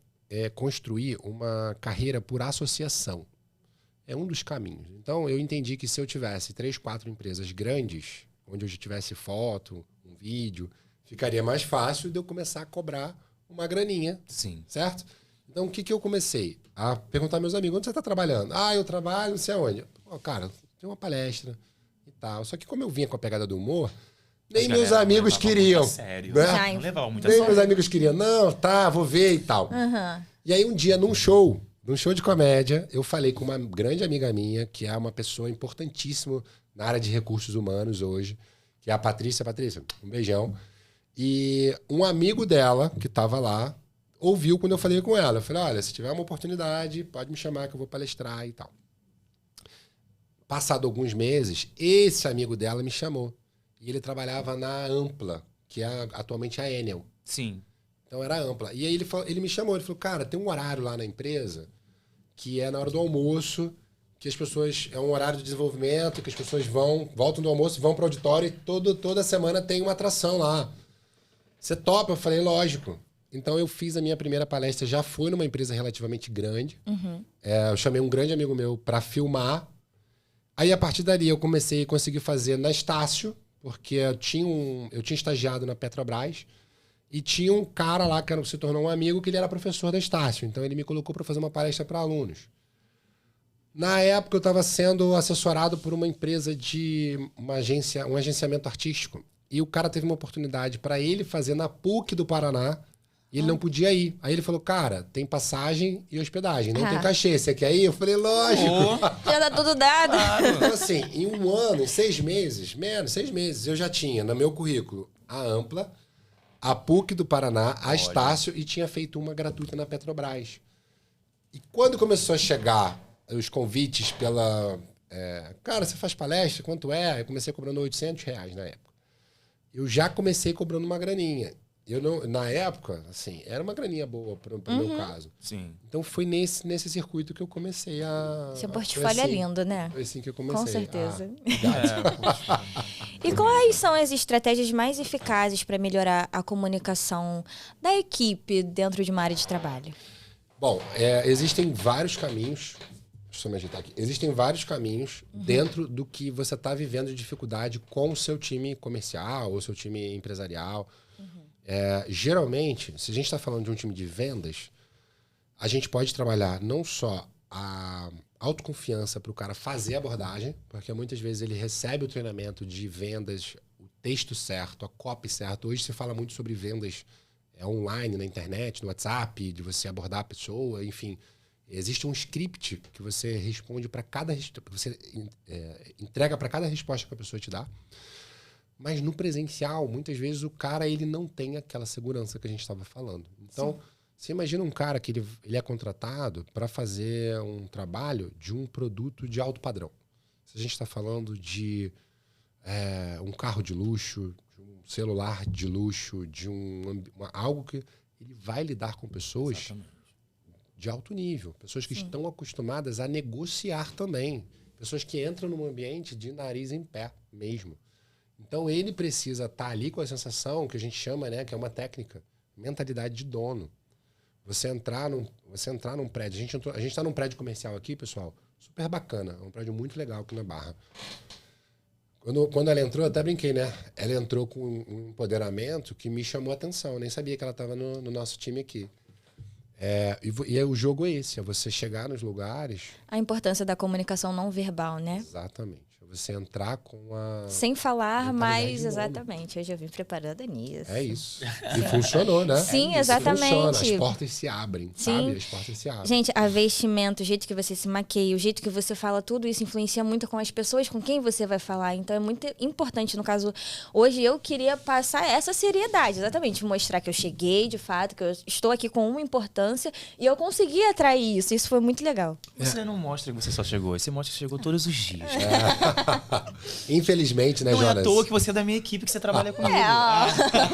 construir uma carreira por associação. É um dos caminhos. Então, eu entendi que se eu tivesse 3, 4 empresas grandes, onde eu já tivesse foto, um vídeo, ficaria mais fácil de eu começar a cobrar uma graninha. Sim. Certo? Então, o que eu comecei? A perguntar aos meus amigos, onde você está trabalhando? Eu trabalho não sei aonde. Cara, tem uma palestra e tal. Só que como eu vinha com a pegada do humor, nem meus amigos queriam. Sério. Né? Não levava muito a Nem sério. meus amigos queriam. Não, vou ver e tal. Uhum. E aí um dia, num show de comédia, eu falei com uma grande amiga minha, que é uma pessoa importantíssima na área de recursos humanos hoje, que é a Patrícia. Patrícia, um beijão. E um amigo dela, que estava lá, ouviu quando eu falei com ela. Eu falei, olha, se tiver uma oportunidade, pode me chamar que eu vou palestrar e tal. Passado alguns meses, esse amigo dela me chamou. E ele trabalhava na Ampla, que é atualmente a Enel. Sim. Então era Ampla. E aí ele me chamou, ele falou, cara, tem um horário lá na empresa que é na hora do almoço, que as pessoas... É um horário de desenvolvimento, que as pessoas voltam do almoço, vão para o auditório e toda semana tem uma atração lá. Você topa? Eu falei, lógico. Então eu fiz a minha primeira palestra, já foi numa empresa relativamente grande. Uhum. Eu chamei um grande amigo meu para filmar. Aí a partir dali eu consegui fazer na Estácio, porque eu tinha estagiado na Petrobras e tinha um cara lá que se tornou um amigo, que ele era professor da Estácio. Então ele me colocou para fazer uma palestra para alunos. Na época eu estava sendo assessorado por uma empresa um agenciamento artístico. E o cara teve uma oportunidade para ele fazer na PUC do Paraná e ele não podia ir. Aí ele falou, cara, tem passagem e hospedagem, não tem cachê. Você quer ir? Eu falei, lógico. Já tá tudo dado. Então, assim, em um ano, em 6 meses, menos 6 meses, eu já tinha no meu currículo a Ampla, a PUC do Paraná, a Estácio e tinha feito uma gratuita na Petrobras. E quando começou a chegar os convites cara, você faz palestra? Quanto é? Eu comecei cobrando R$800 na época. Eu já comecei cobrando uma graninha. Na época, assim, era uma graninha boa pro meu caso. Sim. Então foi nesse circuito que eu comecei a... Seu portfólio é lindo, né? Foi assim que eu comecei. Com certeza. Obrigado. E quais são as estratégias mais eficazes para melhorar a comunicação da equipe dentro de uma área de trabalho? Bom, existem vários caminhos. Deixa eu me ajeitar aqui. Existem vários caminhos dentro do que você está vivendo de dificuldade com o seu time comercial ou seu time empresarial. Geralmente, se a gente está falando de um time de vendas, a gente pode trabalhar não só a autoconfiança para o cara fazer a abordagem, porque muitas vezes ele recebe o treinamento de vendas, o texto certo, a copy certo. Hoje se fala muito sobre vendas online, na internet, no WhatsApp, de você abordar a pessoa, enfim. Existe um script que você responde para você entrega para cada resposta que a pessoa te dá. Mas no presencial, muitas vezes o cara ele não tem aquela segurança que a gente estava falando. Então, você imagina um cara que ele é contratado para fazer um trabalho de um produto de alto padrão. Se a gente está falando de um carro de luxo, de um celular de luxo, de algo que ele vai lidar com pessoas... Exatamente. De alto nível, pessoas que estão acostumadas a negociar também, pessoas que entram num ambiente de nariz em pé mesmo. Então ele precisa estar ali com a sensação que a gente chama, né, que é uma técnica, mentalidade de dono. Você entrar num prédio, a gente está num prédio comercial aqui, pessoal, super bacana, é um prédio muito legal aqui na Barra. Quando ela entrou, eu até brinquei, né? Ela entrou com um empoderamento que me chamou a atenção, eu nem sabia que ela estava no nosso time aqui. E o jogo é esse, é você chegar nos lugares... A importância da comunicação não verbal, né? Exatamente. É Você entrar com a... Sem falar mentalidade mais, de novo. exatamente. Hoje eu vim preparada nisso. É isso. E funcionou, né? Sim, Isso. exatamente. Funciona, as portas se abrem, Sim. sabe? As portas se abrem. Gente, a vestimenta, o jeito que você se maqueia, o jeito que você fala, tudo isso influencia muito com as pessoas com quem você vai falar. Então é muito importante. No caso, hoje eu queria passar essa seriedade, exatamente. Mostrar que eu cheguei, de fato, que eu estou aqui com uma importância e eu consegui atrair isso. Isso foi muito legal. Você não mostra que você só chegou, você mostra que chegou todos os dias. Infelizmente, né, Não Jonas? é à toa que você é da minha equipe, que você trabalha comigo.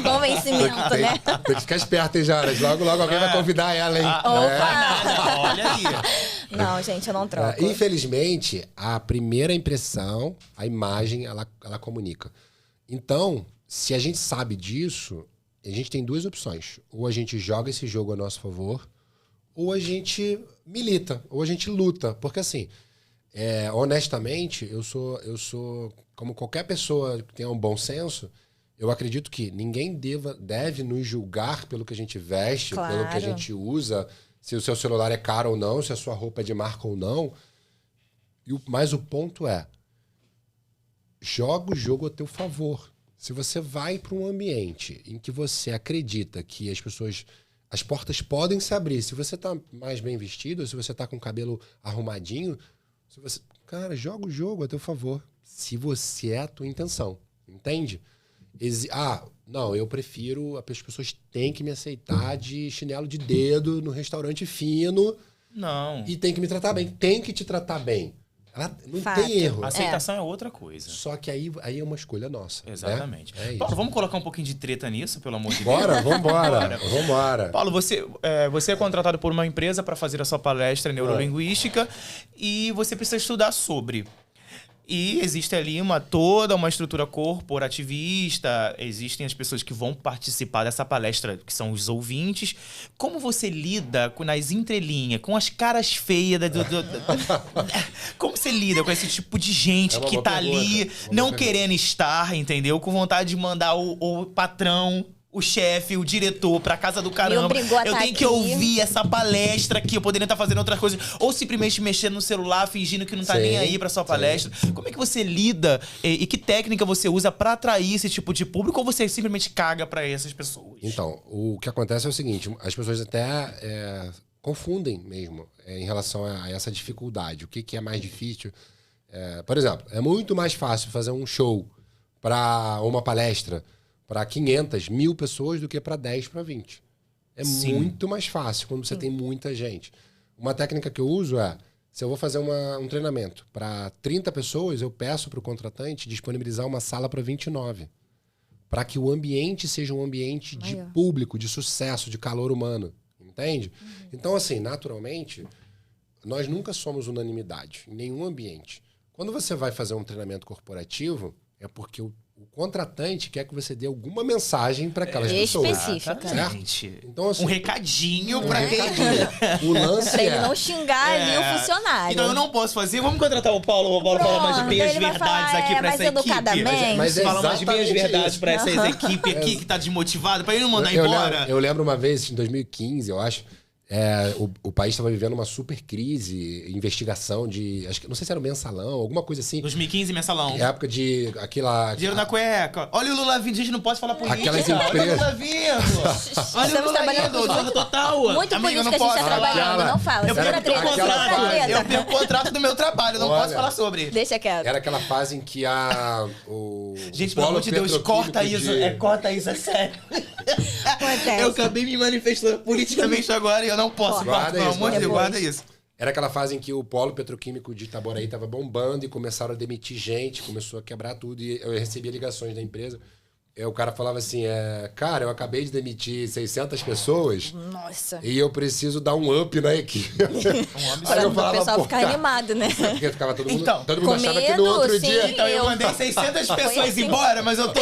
Convencimento, né? Tem que ficar esperto, hein, Jonas? Logo alguém vai convidar ela, hein? Nada, olha aí. Não, gente, eu não troco. Infelizmente, a primeira impressão, a imagem, ela comunica. Então, se a gente sabe disso, a gente tem duas opções. Ou a gente joga esse jogo a nosso favor, ou a gente milita, ou a gente luta. Porque assim, honestamente, eu sou como qualquer pessoa que tenha um bom senso, eu acredito que ninguém deve nos julgar pelo que a gente veste, Claro. pelo que a gente usa, se o seu celular é caro ou não, se a sua roupa é de marca ou não. Mas o ponto é, joga o jogo a teu favor. Se você vai para um ambiente em que você acredita que as portas podem se abrir, se você tá mais bem vestido, se você tá com o cabelo arrumadinho, cara, joga o jogo a teu favor. Se você é a tua intenção, entende? Não, eu prefiro, as pessoas têm que me aceitar de chinelo de dedo no restaurante fino Não. e tem que me tratar bem, tem que te tratar bem. Não Fato. tem erro. A aceitação é outra coisa. Só que aí é uma escolha nossa. Exatamente. Né? É isso. Paulo, vamos colocar um pouquinho de treta nisso, pelo amor de Deus? Bora, vambora. Paulo, você é contratado por uma empresa para fazer a sua palestra em neurolinguística e você precisa estudar sobre. E existe ali toda uma estrutura corporativista, existem as pessoas que vão participar dessa palestra, que são os ouvintes. Como você lida nas entrelinhas, com as caras feias? Como você lida com esse tipo de gente que tá ali não querendo estar, entendeu? Com vontade de mandar o patrão, o chefe, o diretor pra casa do caramba. Eu tenho que ouvir essa palestra aqui, eu poderia estar fazendo outras coisas. Ou simplesmente mexendo no celular, fingindo que não tá nem aí pra sua palestra. Como é que você lida e que técnica você usa pra atrair esse tipo de público? Ou você simplesmente caga pra essas pessoas? Então, o que acontece é o seguinte, as pessoas até confundem mesmo em relação a essa dificuldade. O que é mais difícil? Por exemplo, é muito mais fácil fazer um show para uma palestra para 500, 1000 pessoas do que para 10, para 20. É muito mais fácil quando você tem muita gente. Uma técnica que eu uso se eu vou fazer um treinamento para 30 pessoas, eu peço para o contratante disponibilizar uma sala para 29. Para que o ambiente seja um ambiente de público, de sucesso, de calor humano. Entende? Então, assim, naturalmente, nós nunca somos unanimidade em nenhum ambiente. Quando você vai fazer um treinamento corporativo, é porque o contratante quer que você dê alguma mensagem para aquelas pessoas. Específica. Certo? Então, assim, Um recadinho pra quem... o lance Pra ele não xingar ali o funcionário. Então eu não posso fazer. Vamos contratar o Paulo falar mais de meias ele vai verdades falar, aqui pra mais essa equipe. educadamente. Mas Fala mais de meias exatamente verdades isso. pra essa equipe aqui que tá desmotivada, pra ele não mandar embora. Eu lembro uma vez, em 2015, eu acho, o país estava vivendo uma super crise, investigação de, acho que não sei se era o Mensalão, alguma coisa assim. 2015, mensalão. Época de aquela... Dinheiro na cueca. Olha o Lula vindo, gente, não pode falar política. Aquelas Olha o empresas- Lula vindo. Olha o Estamos Lula trabalhando vindo. com muito- Total. Muito Amiga, político não que a gente posso tá falar. trabalhando, não fala. Eu Segura a tenho treta, um segura a contrato, treta. eu tenho um contrato do meu trabalho, não Olha. posso falar sobre. Deixa quieto. Era aquela fase em que o Gente, o pelo polo amor de Deus, petroquímico corta isso. Corta isso, é sério. Acontece. Eu acabei me manifestando politicamente agora e eu não posso. Guarda Pelo isso, amor de Deus, depois. guarda isso. Era aquela fase em que o polo petroquímico de Itaboraí estava bombando e começaram a demitir gente, começou a quebrar tudo e eu recebia ligações da empresa. O cara falava assim, cara, eu acabei de demitir 600 pessoas Nossa. e eu preciso dar um up na equipe. Para o pessoal ficar cara, animado, né? porque ficava todo mundo, Então, todo mundo com achava que medo, no outro sim. dia... Então eu mandei 600 pessoas assim. embora, mas eu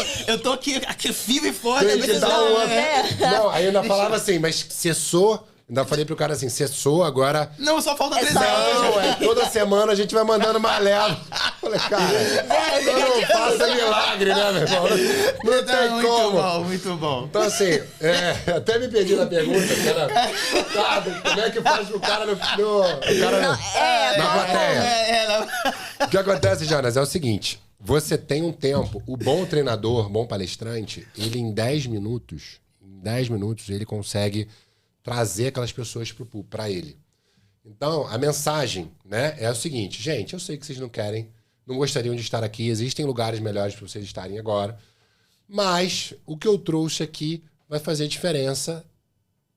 tô aqui firme e forte. Tem que dar um up. Não, aí eu ainda falava assim, mas cessou Ainda falei pro cara assim, cessou, agora... Não, só falta 3 Não, anos. toda semana a gente vai mandando uma leva. Falei, cara, eu não faço milagre, né, meu irmão? Não tem Muito como. bom, muito bom. Então, assim, até me perdi na pergunta, cara, como é que faz pro cara na plateia? O que acontece, Jonas, é o seguinte, você tem um tempo, o bom treinador, bom palestrante, ele em 10 minutos, ele consegue trazer aquelas pessoas para ele. Então, a mensagem, né, é o seguinte, gente, eu sei que vocês não gostariam de estar aqui, existem lugares melhores para vocês estarem agora, mas o que eu trouxe aqui vai fazer diferença,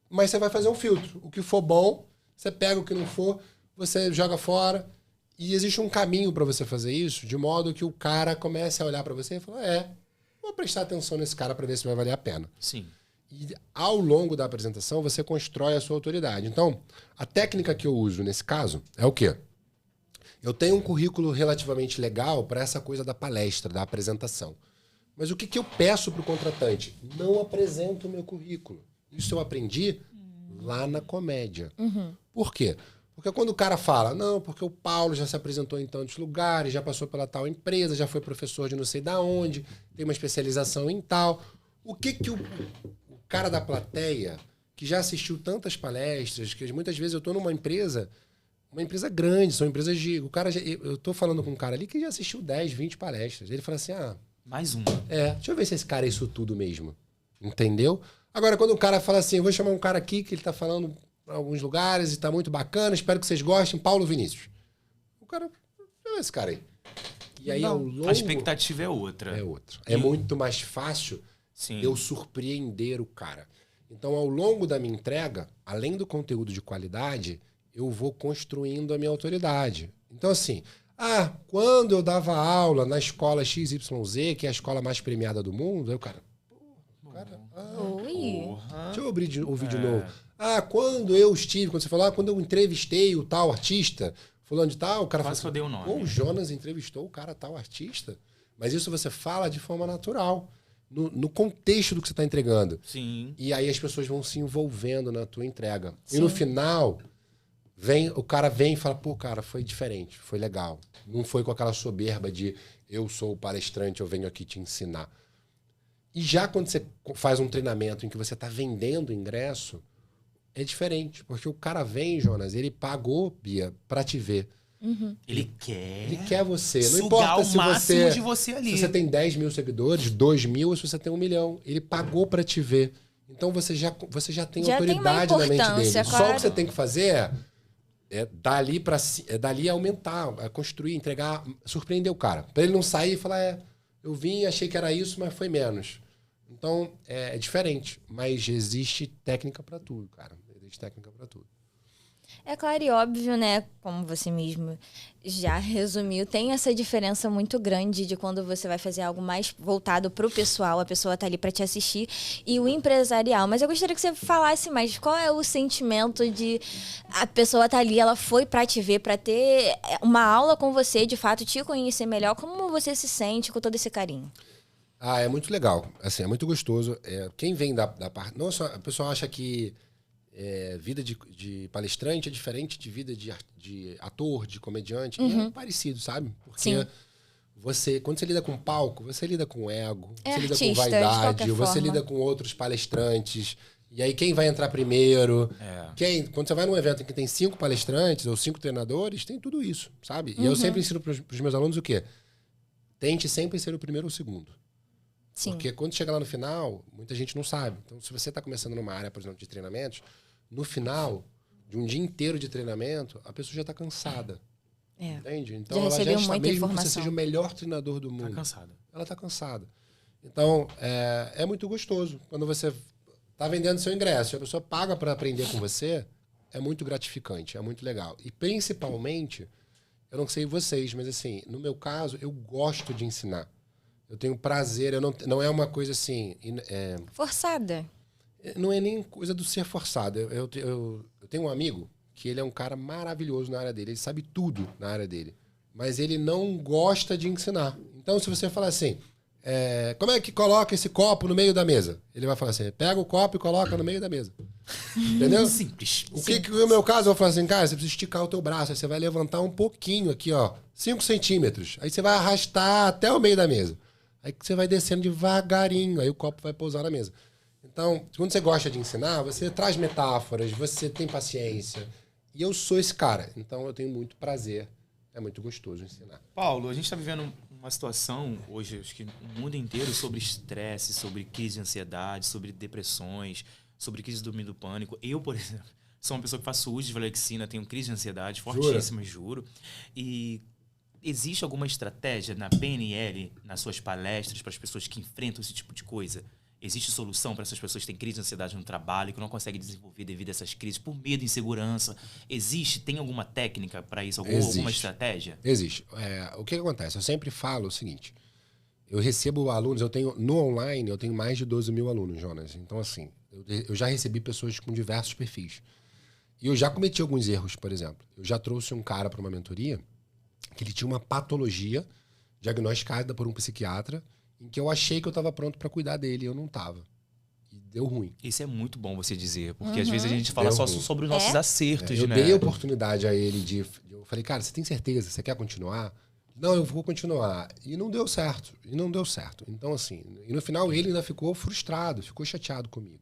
mas você vai fazer um filtro. O que for bom, você pega, o que não for, você joga fora, e existe um caminho para você fazer isso, de modo que o cara comece a olhar para você e falar, vou prestar atenção nesse cara para ver se vai valer a pena. Sim. E ao longo da apresentação, você constrói a sua autoridade. Então, a técnica que eu uso nesse caso é o quê? Eu tenho um currículo relativamente legal para essa coisa da palestra, da apresentação. Mas o que eu peço para o contratante? Não apresento o meu currículo. Isso eu aprendi lá na comédia. Por quê? Porque quando o cara fala, não, porque o Paulo já se apresentou em tantos lugares, já passou pela tal empresa, já foi professor de não sei da onde, tem uma especialização em tal. O que o cara da plateia, que já assistiu tantas palestras, que muitas vezes eu estou numa empresa grande, são empresas de... eu estou falando com um cara ali que já assistiu 10, 20 palestras. Ele fala assim, mais uma. deixa eu ver se esse cara é isso tudo mesmo. Entendeu? Agora, quando o cara fala assim, eu vou chamar um cara aqui que ele está falando para alguns lugares e está muito bacana, espero que vocês gostem, Paulo Vinícius. O cara, deixa eu ver esse cara aí. E aí, ao longo... A expectativa é outra. É outra. É muito mais fácil eu surpreender o cara. Então, ao longo da minha entrega, além do conteúdo de qualidade, eu vou construindo a minha autoridade. Então, assim, quando eu dava aula na escola XYZ, que é a escola mais premiada do mundo, aí o cara... Deixa eu ouvir de novo. Quando você falou, quando eu entrevistei o tal artista, fulano de tal, o cara quase que eu dei o nome. O Jonas entrevistou o cara tal artista. Mas isso você fala de forma natural, no contexto do que você está entregando. Sim. E aí as pessoas vão se envolvendo na tua entrega. Sim. E no final, o cara vem e fala, pô, cara, foi diferente, foi legal. Não foi com aquela soberba de eu sou o palestrante, eu venho aqui te ensinar. E já quando você faz um treinamento em que você está vendendo ingresso, é diferente. Porque o cara vem, Jonas, ele pagou, Bia, para te ver. Ele quer você. Não sugar importa o se máximo de você ali. Se você tem 10 mil seguidores, 2 mil, ou se você tem 1 milhão. Ele pagou para te ver. Então você já tem autoridade na mente dele. Claro. Só o que você tem que fazer é dali aumentar, construir, entregar, surpreender o cara. Para ele não sair e falar, eu vim, achei que era isso, mas foi menos. Então, é diferente. Mas existe técnica para tudo, cara. Existe técnica para tudo. É claro e óbvio, né? Como você mesmo já resumiu, tem essa diferença muito grande de quando você vai fazer algo mais voltado para o pessoal, a pessoa tá ali para te assistir, e o empresarial. Mas eu gostaria que você falasse mais, qual é o sentimento de a pessoa tá ali, ela foi para te ver, para ter uma aula com você, de fato, te conhecer melhor, como você se sente com todo esse carinho? É muito legal, assim, é muito gostoso. Quem vem da parte... Não só, a pessoa acha que vida de palestrante é diferente de vida de ator, de comediante. É parecido, sabe? Porque quando você lida com palco, você lida com ego, você lida com vaidade, você lida com outros palestrantes. E aí quem vai entrar primeiro? Quando você vai num evento em que tem 5 palestrantes ou 5 treinadores, tem tudo isso, sabe? E eu sempre ensino para os meus alunos o quê? Tente sempre ser o primeiro ou o segundo. Sim. Porque quando chega lá no final, muita gente não sabe. Então, se você está começando numa área, por exemplo, de treinamentos, no final de um dia inteiro de treinamento, a pessoa já está cansada. Entende? Então, ela já está, mesmo que você seja o melhor treinador do mundo. Ela está cansada. Então, é muito gostoso. Quando você está vendendo seu ingresso e a pessoa paga para aprender com você, é muito gratificante, é muito legal. E, principalmente, eu não sei vocês, mas, assim, no meu caso, eu gosto de ensinar. Eu tenho prazer, não é uma coisa assim... forçada. Não é nem coisa do ser forçado. Eu tenho um amigo que ele é um cara maravilhoso na área dele. Ele sabe tudo na área dele. Mas ele não gosta de ensinar. Então, se você falar assim, como é que coloca esse copo no meio da mesa? Ele vai falar assim, pega o copo e coloca no meio da mesa. Entendeu? Simples. O que no meu caso, eu vou falar assim, cara, você precisa esticar o teu braço, aí você vai levantar um pouquinho aqui, ó, 5 centímetros. Aí você vai arrastar até o meio da mesa. Aí você vai descendo devagarinho, aí o copo vai pousar na mesa. Então, quando você gosta de ensinar, você traz metáforas, você tem paciência. E eu sou esse cara, então eu tenho muito prazer. É muito gostoso ensinar. Paulo, a gente está vivendo uma situação hoje, acho que no mundo inteiro, sobre estresse, sobre crise de ansiedade, sobre depressões, sobre crise do medo do pânico. Eu, por exemplo, sou uma pessoa que faço uso de Valexina, tenho crise de ansiedade fortíssima, juro. E existe alguma estratégia na PNL, nas suas palestras, para as pessoas que enfrentam esse tipo de coisa? Existe solução para essas pessoas que têm crise de ansiedade no trabalho, que não conseguem desenvolver devido a essas crises por medo e insegurança? Existe? Tem alguma técnica para isso? Alguma estratégia? Existe. O que acontece? Eu sempre falo o seguinte. Eu recebo alunos, no online, eu tenho mais de 12 mil alunos, Jonas. Então, assim, eu já recebi pessoas com diversos perfis. E eu já cometi alguns erros, por exemplo. Eu já trouxe um cara para uma mentoria que ele tinha uma patologia diagnosticada por um psiquiatra em que eu achei que eu estava pronto para cuidar dele e eu não estava. E deu ruim. Isso é muito bom você dizer, porque às vezes a gente fala só sobre os nossos acertos, eu né? dei a oportunidade a ele eu falei, cara, você tem certeza? Você quer continuar? Não, eu vou continuar. E não deu certo. Então, assim, e no final ele ainda ficou frustrado, ficou chateado comigo.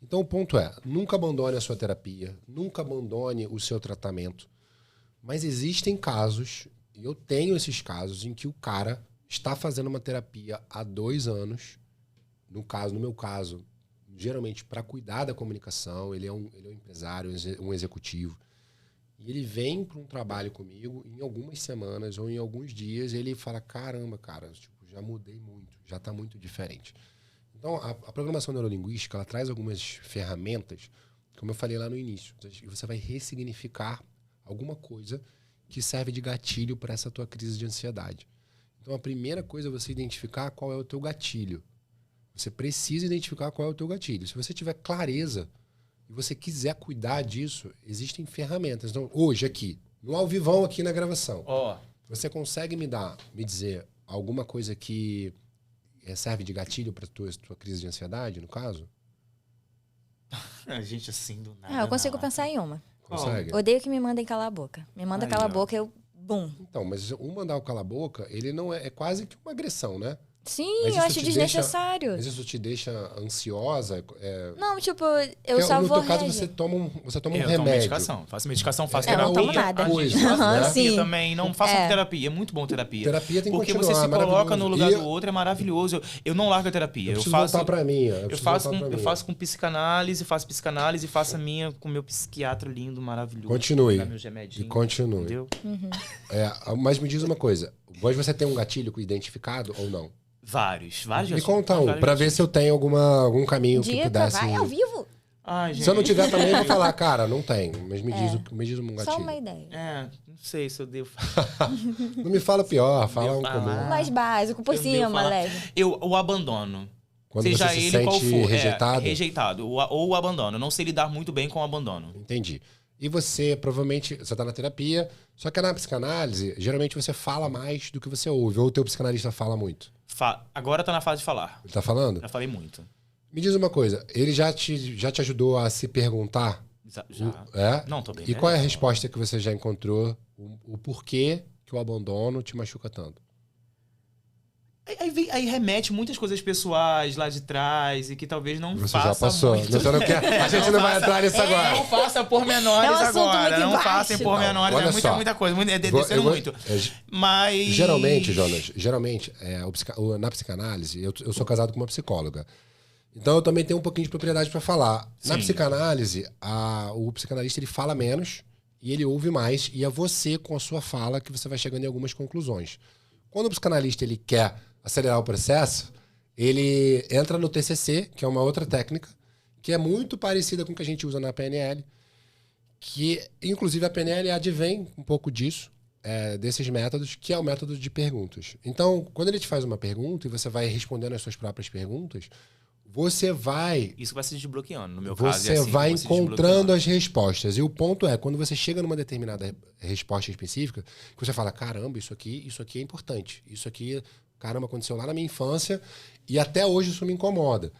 Então o ponto é, nunca abandone a sua terapia, nunca abandone o seu tratamento. Mas existem casos, e eu tenho esses casos, em que o cara está fazendo uma terapia há 2 anos, no meu caso, geralmente para cuidar da comunicação, ele é um empresário, um executivo, e ele vem para um trabalho comigo, em algumas semanas ou em alguns dias, ele fala, caramba, cara, tipo, já mudei muito, já está muito diferente. Então, a programação neurolinguística, ela traz algumas ferramentas, como eu falei lá no início, e você vai ressignificar alguma coisa que serve de gatilho para essa tua crise de ansiedade. Então, a primeira coisa é você identificar qual é o teu gatilho. Você precisa identificar qual é o teu gatilho. Se você tiver clareza e você quiser cuidar disso, existem ferramentas. Então, hoje aqui, no ao vivão aqui na gravação, você consegue me dizer alguma coisa que serve de gatilho para tua crise de ansiedade, no caso? A gente assim do nada. Eu consigo pensar em uma. Consegue? Odeio que me mandem calar a boca. Me manda calar a boca, eu... Bum. Então, mas o mandar o cala a boca, ele não é quase que uma agressão, né? Sim, eu acho desnecessário. Mas isso te deixa ansiosa? Não, tipo, eu só vou... No teu caso, você toma um remédio. Tomo medicação. Faço medicação, faço terapia. terapia. Eu não tomo nada. Terapia também. Não façam terapia. É muito bom terapia. Terapia tem que porque continuar, você se coloca no lugar do outro, é maravilhoso. Eu não largo a terapia. Eu faço voltar pra mim. Eu faço com psicanálise, e faço a minha com meu psiquiatra lindo, maravilhoso. Continue. Continue. Entendeu? Mas me diz uma coisa. Você tem um gatilho identificado ou não? Vários. Me conta pra ver se eu tenho algum caminho que pudesse... Vai ao vivo. Ai, gente. Se eu não tiver também, eu vou falar, cara, não tem. Mas me diz um gatilho. Só uma ideia. Não sei se eu devo... Não me fala pior, fala um comum. Mais básico, por cima, leve. O abandono. Quando seja você se ele sente qual for. rejeitado? Rejeitado. Ou o abandono. Eu não sei lidar muito bem com o abandono. Entendi. E você, provavelmente, você tá na terapia, só que na psicanálise, geralmente você fala mais do que você ouve, ou o teu psicanalista fala muito. Agora tá na fase de falar. Ele tá falando? Já falei muito. Me diz uma coisa, ele já te ajudou a se perguntar? Já. Não, tô bem. E qual é a resposta que você já encontrou? O porquê que o abandono te machuca tanto? Aí remete muitas coisas pessoais lá de trás e que talvez não faça. Você já passou. Muito. Você não quer. A gente não vai entrar nisso agora. Não faça pormenores agora. Não faça em pormenores. É muita coisa. É descendo muito. Mas. Geralmente, Jonas, na psicanálise, eu sou casado com uma psicóloga. Então eu também tenho um pouquinho de propriedade para falar. Na psicanálise, o psicanalista ele fala menos e ele ouve mais. E é você, com a sua fala, que você vai chegando em algumas conclusões. Quando o psicanalista ele quer acelerar o processo, ele entra no TCC, que é uma outra técnica, que é muito parecida com o que a gente usa na PNL, que inclusive a PNL advém um pouco disso, desses métodos, que é o método de perguntas. Então, quando ele te faz uma pergunta e você vai respondendo as suas próprias perguntas, você vai... Isso vai se desbloqueando, no meu caso. Você vai encontrando as respostas. E o ponto é, quando você chega numa determinada resposta específica, que você fala, caramba, isso aqui é importante. Isso aqui, caramba, aconteceu lá na minha infância e até hoje isso me incomoda.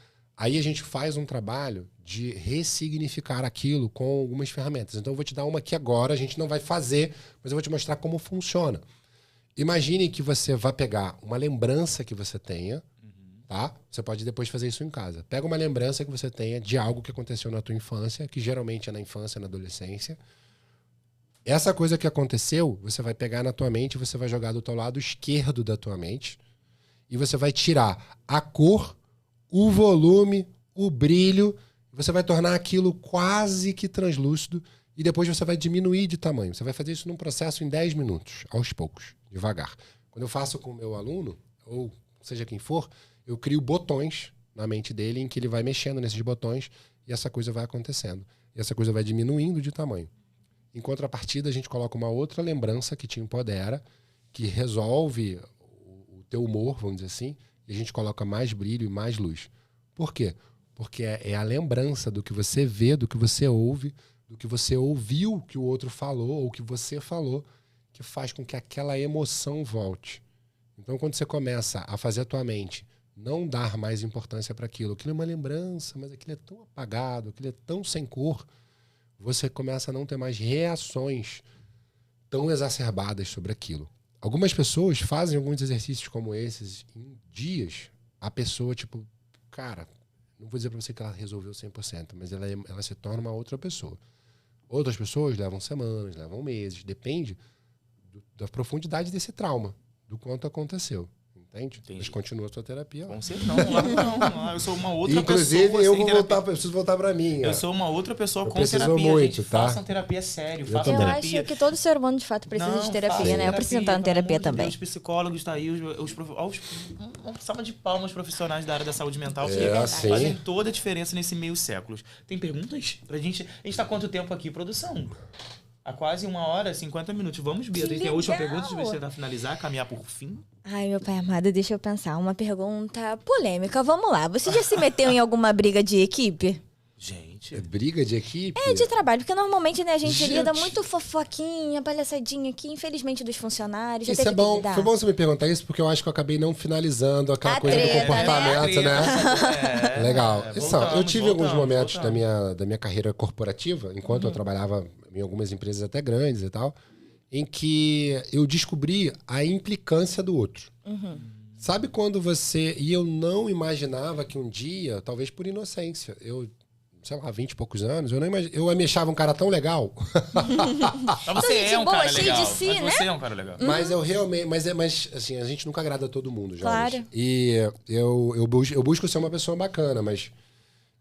Aí a gente faz um trabalho de ressignificar aquilo com algumas ferramentas. Então eu vou te dar uma aqui agora, a gente não vai fazer, mas eu vou te mostrar como funciona. Imagine que você vai pegar uma lembrança que você tenha, tá? Você pode depois fazer isso em casa. Pega uma lembrança que você tenha de algo que aconteceu na tua infância, que geralmente é na infância, na adolescência. Essa coisa que aconteceu, você vai pegar na tua mente, você vai jogar do teu lado esquerdo da tua mente e você vai tirar a cor, o volume, o brilho, você vai tornar aquilo quase que translúcido e depois você vai diminuir de tamanho. Você vai fazer isso num processo em 10 minutos, aos poucos, devagar. Quando eu faço com o meu aluno, ou seja quem for, eu crio botões na mente dele em que ele vai mexendo nesses botões e essa coisa vai acontecendo. E essa coisa vai diminuindo de tamanho. Em contrapartida, a gente coloca uma outra lembrança que te empodera, que resolve o teu humor, vamos dizer assim, e a gente coloca mais brilho e mais luz. Por quê? Porque é a lembrança do que você vê, do que você ouve, do que você ouviu que o outro falou ou que você falou, que faz com que aquela emoção volte. Então, quando você começa a fazer a tua mente não dar mais importância para aquilo é uma lembrança, mas aquilo é tão apagado, aquilo é tão sem cor, você começa a não ter mais reações tão exacerbadas sobre aquilo. Algumas pessoas fazem alguns exercícios como esses em dias. A pessoa, tipo, cara, não vou dizer para você que ela resolveu 100%, mas ela se torna uma outra pessoa. Outras pessoas levam semanas, levam meses, depende da profundidade desse trauma, do quanto aconteceu. Entende? Entendi. Mas continua a sua terapia lá. Com certeza. Não. Eu sou uma outra Inclusive, pessoa. eu vou voltar, eu preciso voltar pra mim. Eu sou uma outra pessoa com preciso terapia. muito, gente, tá? Façam terapia sério, Eu façam também. Eu terapia. acho que todo ser humano, de fato, precisa de terapia, né? Eu preciso entrar na terapia também. Os psicólogos tá aí, uma salva de palmas profissionais da área da saúde mental que sim. fazem toda a diferença nesse meio séculos. Tem perguntas? Pra gente. A gente tá há quanto tempo aqui, produção? Há quase 1 hora, 50 minutos. Vamos, Bia. Tem a última pergunta de você tentar finalizar, caminhar por fim. Ai, meu pai amado, deixa eu pensar. Uma pergunta polêmica. Vamos lá. Você já se meteu em alguma briga de equipe? Gente. É briga de equipe? É de trabalho, porque normalmente, né, a gente Gente. lida muito fofoquinha, palhaçadinha aqui, infelizmente, dos funcionários. Já Isso teve é bom. que lidar. Foi bom você me perguntar isso, porque eu acho que eu acabei não finalizando aquela A coisa treta, do comportamento, né? Legal. Eu tive alguns momentos da minha carreira corporativa, enquanto eu trabalhava em algumas empresas até grandes e tal, em que eu descobri a implicância do outro. Sabe quando você... E eu não imaginava que um dia, talvez por inocência, sei lá, 20 e poucos anos, eu me achava um cara tão legal. Mas você gente é um boa, cara cheio legal. de si, Mas né? você é um cara legal. Mas eu realmente... Mas assim, a gente nunca agrada a todo mundo, Jonas. Claro. E eu busco ser uma pessoa bacana, mas...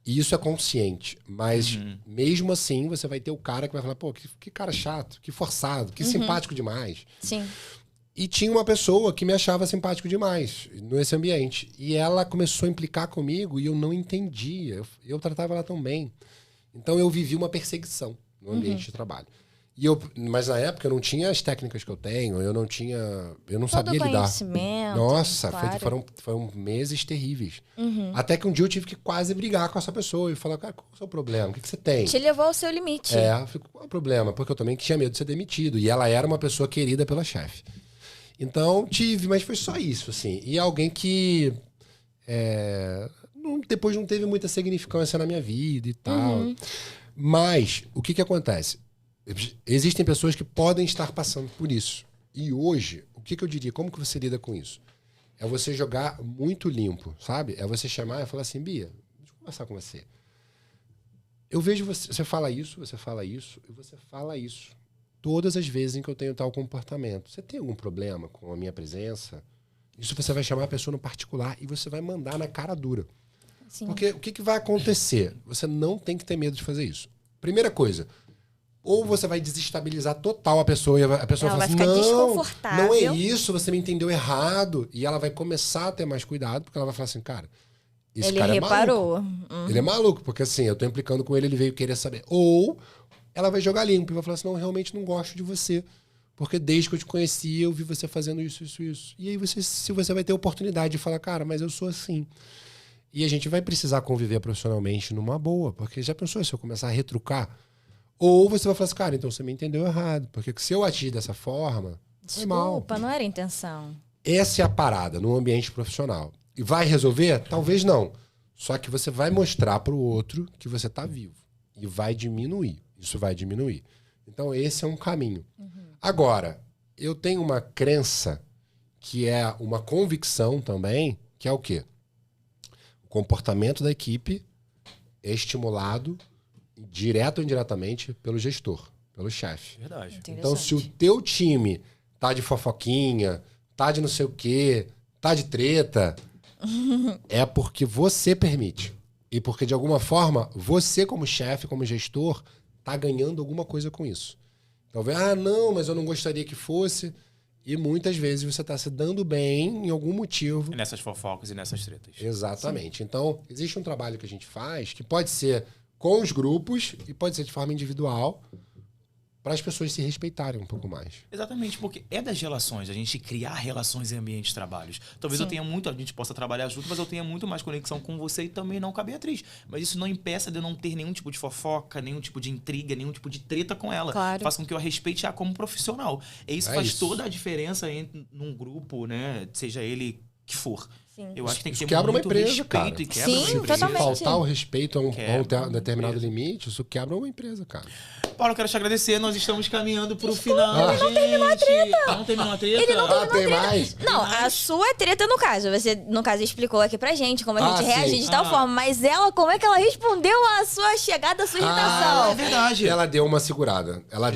E isso é consciente. Mas mesmo assim, você vai ter o cara que vai falar, pô, que cara chato, que forçado, que simpático demais. Sim. E tinha uma pessoa que me achava simpático demais nesse ambiente. E ela começou a implicar comigo e eu não entendia. Eu tratava ela tão bem. Então eu vivi uma perseguição no ambiente de trabalho. Mas na época eu não tinha as técnicas que eu tenho, eu não sabia lidar. Conhecimento. Nossa, claro. foram meses terríveis. Até que um dia eu tive que quase brigar com essa pessoa e falar, cara, qual é o seu problema? O que você tem? Te levou ao seu limite. Eu fico, qual é o problema? Porque eu também tinha medo de ser demitido. E ela era uma pessoa querida pela chefe. Então, mas foi só isso, assim. E alguém que depois não teve muita significância na minha vida e tal. Mas, o que acontece? Existem pessoas que podem estar passando por isso. E hoje, o que eu diria? Como que você lida com isso? É você jogar muito limpo, sabe? É você chamar e falar assim, Bia, deixa eu conversar com você. Eu vejo você fala isso, e você fala isso. Todas as vezes em que eu tenho tal comportamento. Você tem algum problema com a minha presença? Isso você vai chamar a pessoa no particular e você vai mandar na cara dura. Sim. Porque o que vai acontecer? Você não tem que ter medo de fazer isso. Primeira coisa, ou você vai desestabilizar total a pessoa e a pessoa Ela fala assim, vai ficar não desconfortável. é isso, você me entendeu errado. E ela vai começar a ter mais cuidado, porque ela vai falar assim, cara, esse Ele cara é maluco. reparou. Ele é maluco, porque assim, eu tô implicando com ele, ele veio querer saber. Ou ela vai jogar limpo e vai falar assim, não, eu realmente não gosto de você. Porque desde que eu te conheci, eu vi você fazendo isso. E aí se você vai ter oportunidade de falar, cara, mas eu sou assim. E a gente vai precisar conviver profissionalmente numa boa, porque já pensou se eu começar a retrucar? Ou você vai falar assim, cara, então você me entendeu errado. Porque se eu agir dessa forma, foi mal. Desculpa, não era a intenção. Essa é a parada no ambiente profissional. E vai resolver? Talvez não. Só que você vai mostrar para o outro que você está vivo. E vai diminuir. Isso vai diminuir. Então, esse é um caminho. Agora, eu tenho uma crença que é uma convicção também, que é o quê? O comportamento da equipe é estimulado direto ou indiretamente pelo gestor, pelo chefe. Verdade. Então, se o teu time tá de fofoquinha, tá de não sei o quê, tá de treta, é porque você permite. E porque, de alguma forma, você como chefe, como gestor, tá ganhando alguma coisa com isso. Talvez, não, mas eu não gostaria que fosse. E muitas vezes você está se dando bem em algum motivo. E nessas fofocas e nessas tretas. Exatamente. Sim. Então, existe um trabalho que a gente faz que pode ser com os grupos e pode ser de forma individual para as pessoas se respeitarem um pouco mais. Exatamente, porque é das relações, a gente criar relações em ambientes de trabalho. Talvez Sim. eu tenha muito, a gente possa trabalhar junto, mas eu tenha muito mais conexão com você e também não com a Beatriz. Mas isso não impeça de eu não ter nenhum tipo de fofoca, nenhum tipo de intriga, nenhum tipo de treta com ela. Claro. Faz com que eu a respeite ela como profissional. E isso faz toda a diferença num grupo, né? Seja ele que for. Sim. Eu acho que tem que Isso ter quebra muito uma empresa, respeito cara. e quebra Sim, uma empresa. Se totalmente. faltar o respeito a um Quebra determinado empresa. limite, isso quebra uma empresa, cara. Paulo, eu quero te agradecer. Nós estamos caminhando pro final. Ele não terminou a treta. Não terminou a treta? Ele não terminou tem a treta. mais? Não, a sua treta, no caso. Você, no caso, explicou aqui pra gente como a gente sim. reage de tal forma. Mas ela, como é que ela respondeu a sua chegada, a sua irritação? É verdade. Ela deu uma segurada. Ela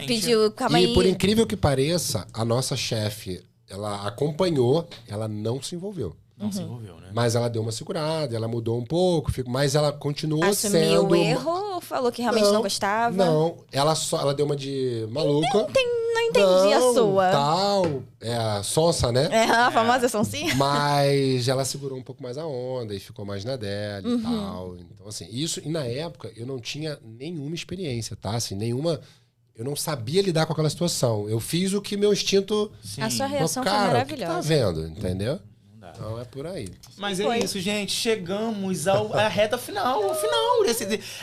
pediu, calma aí. E por incrível que pareça, a nossa chefe, ela acompanhou, ela não se envolveu. Não se envolveu, né? Mas ela deu uma segurada, ela mudou um pouco, mas ela continuou Assumiu sendo... o erro, falou que realmente não gostava. Não, ela deu uma de maluca. Não entendi a sua. Tal, é a sonsa, né? É a famosa sonsinha? Mas ela segurou um pouco mais a onda e ficou mais na dela Uhum. e tal. Então, assim, isso... E na época, eu não tinha nenhuma experiência, tá? Assim, nenhuma... Eu não sabia lidar com aquela situação. Eu fiz o que meu instinto... A sua reação foi cara, o que maravilhosa. tá vendo, entendeu? Então é por aí. Mas Foi. é isso, gente. Chegamos à reta final. Ao final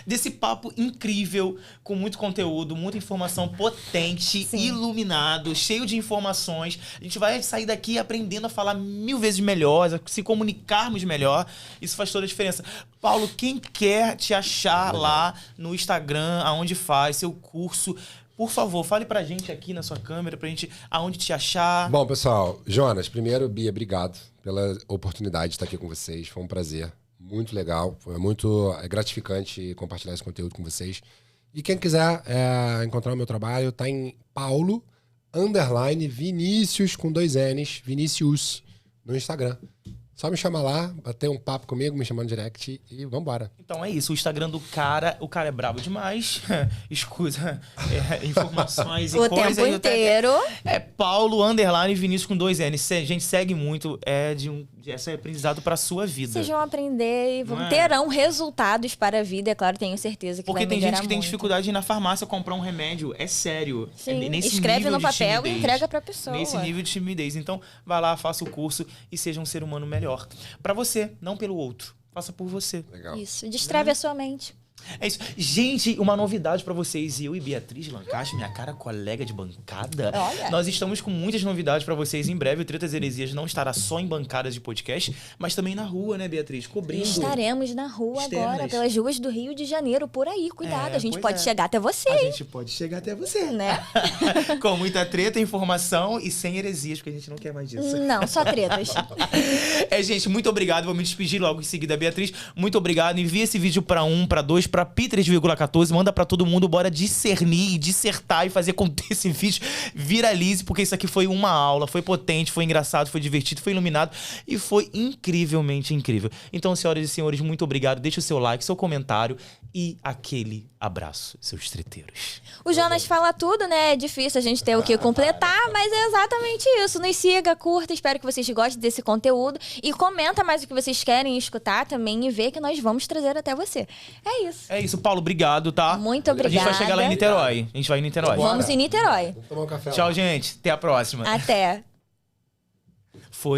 desse papo incrível, com muito conteúdo, muita informação potente, iluminado, cheio de informações. A gente vai sair daqui aprendendo a falar 1000 vezes melhor, a se comunicarmos melhor. Isso faz toda a diferença. Paulo, quem quer te achar lá no Instagram, aonde faz seu curso, por favor, fale pra gente aqui na sua câmera, pra gente aonde te achar. Bom, pessoal, Jonas, primeiro, Bia, obrigado pela oportunidade de estar aqui com vocês. Foi um prazer, muito legal. Foi muito gratificante compartilhar esse conteúdo com vocês. E quem quiser encontrar o meu trabalho, tá em Paulo_Vinícius com 2 N's, Vinícius, no Instagram. Só me chamar lá, bater um papo comigo, me chamar no direct e vambora. Então é isso, o Instagram do cara, o cara é brabo demais, escuta informações e O coisas. tempo inteiro. É Paulo_Vinícius com 2 N. Gente, segue muito, essa é aprendizado pra sua vida. Vocês vão aprender e Não é? terão resultados para a vida, é claro, tenho certeza que Porque vai tem melhorar gente que tem muito. dificuldade de ir na farmácia comprar um remédio, é sério. Sim, É nesse escreve nível no de papel e timidez. entrega pra pessoa. Nesse nível de timidez. Então, vai lá, faça o curso e seja um ser humano melhor. Pra você, não pelo outro. Faça por você. Legal. Isso, destrave a sua mente. É isso. Gente, uma novidade pra vocês. Eu e Beatriz Lancaster, minha cara colega de bancada. Olha. Nós estamos com muitas novidades pra vocês em breve. O Tretas e Heresias não estará só em bancadas de podcast, mas também na rua, né, Beatriz? Cobrindo. Estaremos na rua Externas. agora, pelas ruas do Rio de Janeiro, por aí. Cuidado, a gente pois pode é. chegar até você, A hein? gente pode chegar até você. Né? Com muita treta, informação e sem heresias, porque a gente não quer mais disso. Não, só tretas. Gente, muito obrigado. Vou me despedir logo em seguida, Beatriz. Muito obrigado. Envia esse vídeo pra 1, pra 2, pra Pi 3,14. Manda pra todo mundo. Bora discernir, dissertar e fazer com que esse vídeo viralize, porque isso aqui foi uma aula. Foi potente, foi engraçado, foi divertido, foi iluminado e foi incrivelmente incrível. Então, senhoras e senhores, muito obrigado. Deixa o seu like, seu comentário e aquele abraço, seus treteiros. O Jonas fala tudo, né? É difícil a gente ter o que completar, mas é exatamente isso. Nos siga, curta, espero que vocês gostem desse conteúdo e comenta mais o que vocês querem escutar também e ver que nós vamos trazer até você. É isso. É isso, Paulo. Obrigado, tá? Muito A gente vai obrigada. chegar lá em Niterói. A gente vai em Niterói. Bora. Vamos em Niterói. Vamos tomar um café lá. Tchau, gente. Até a próxima. Até. Foi, né?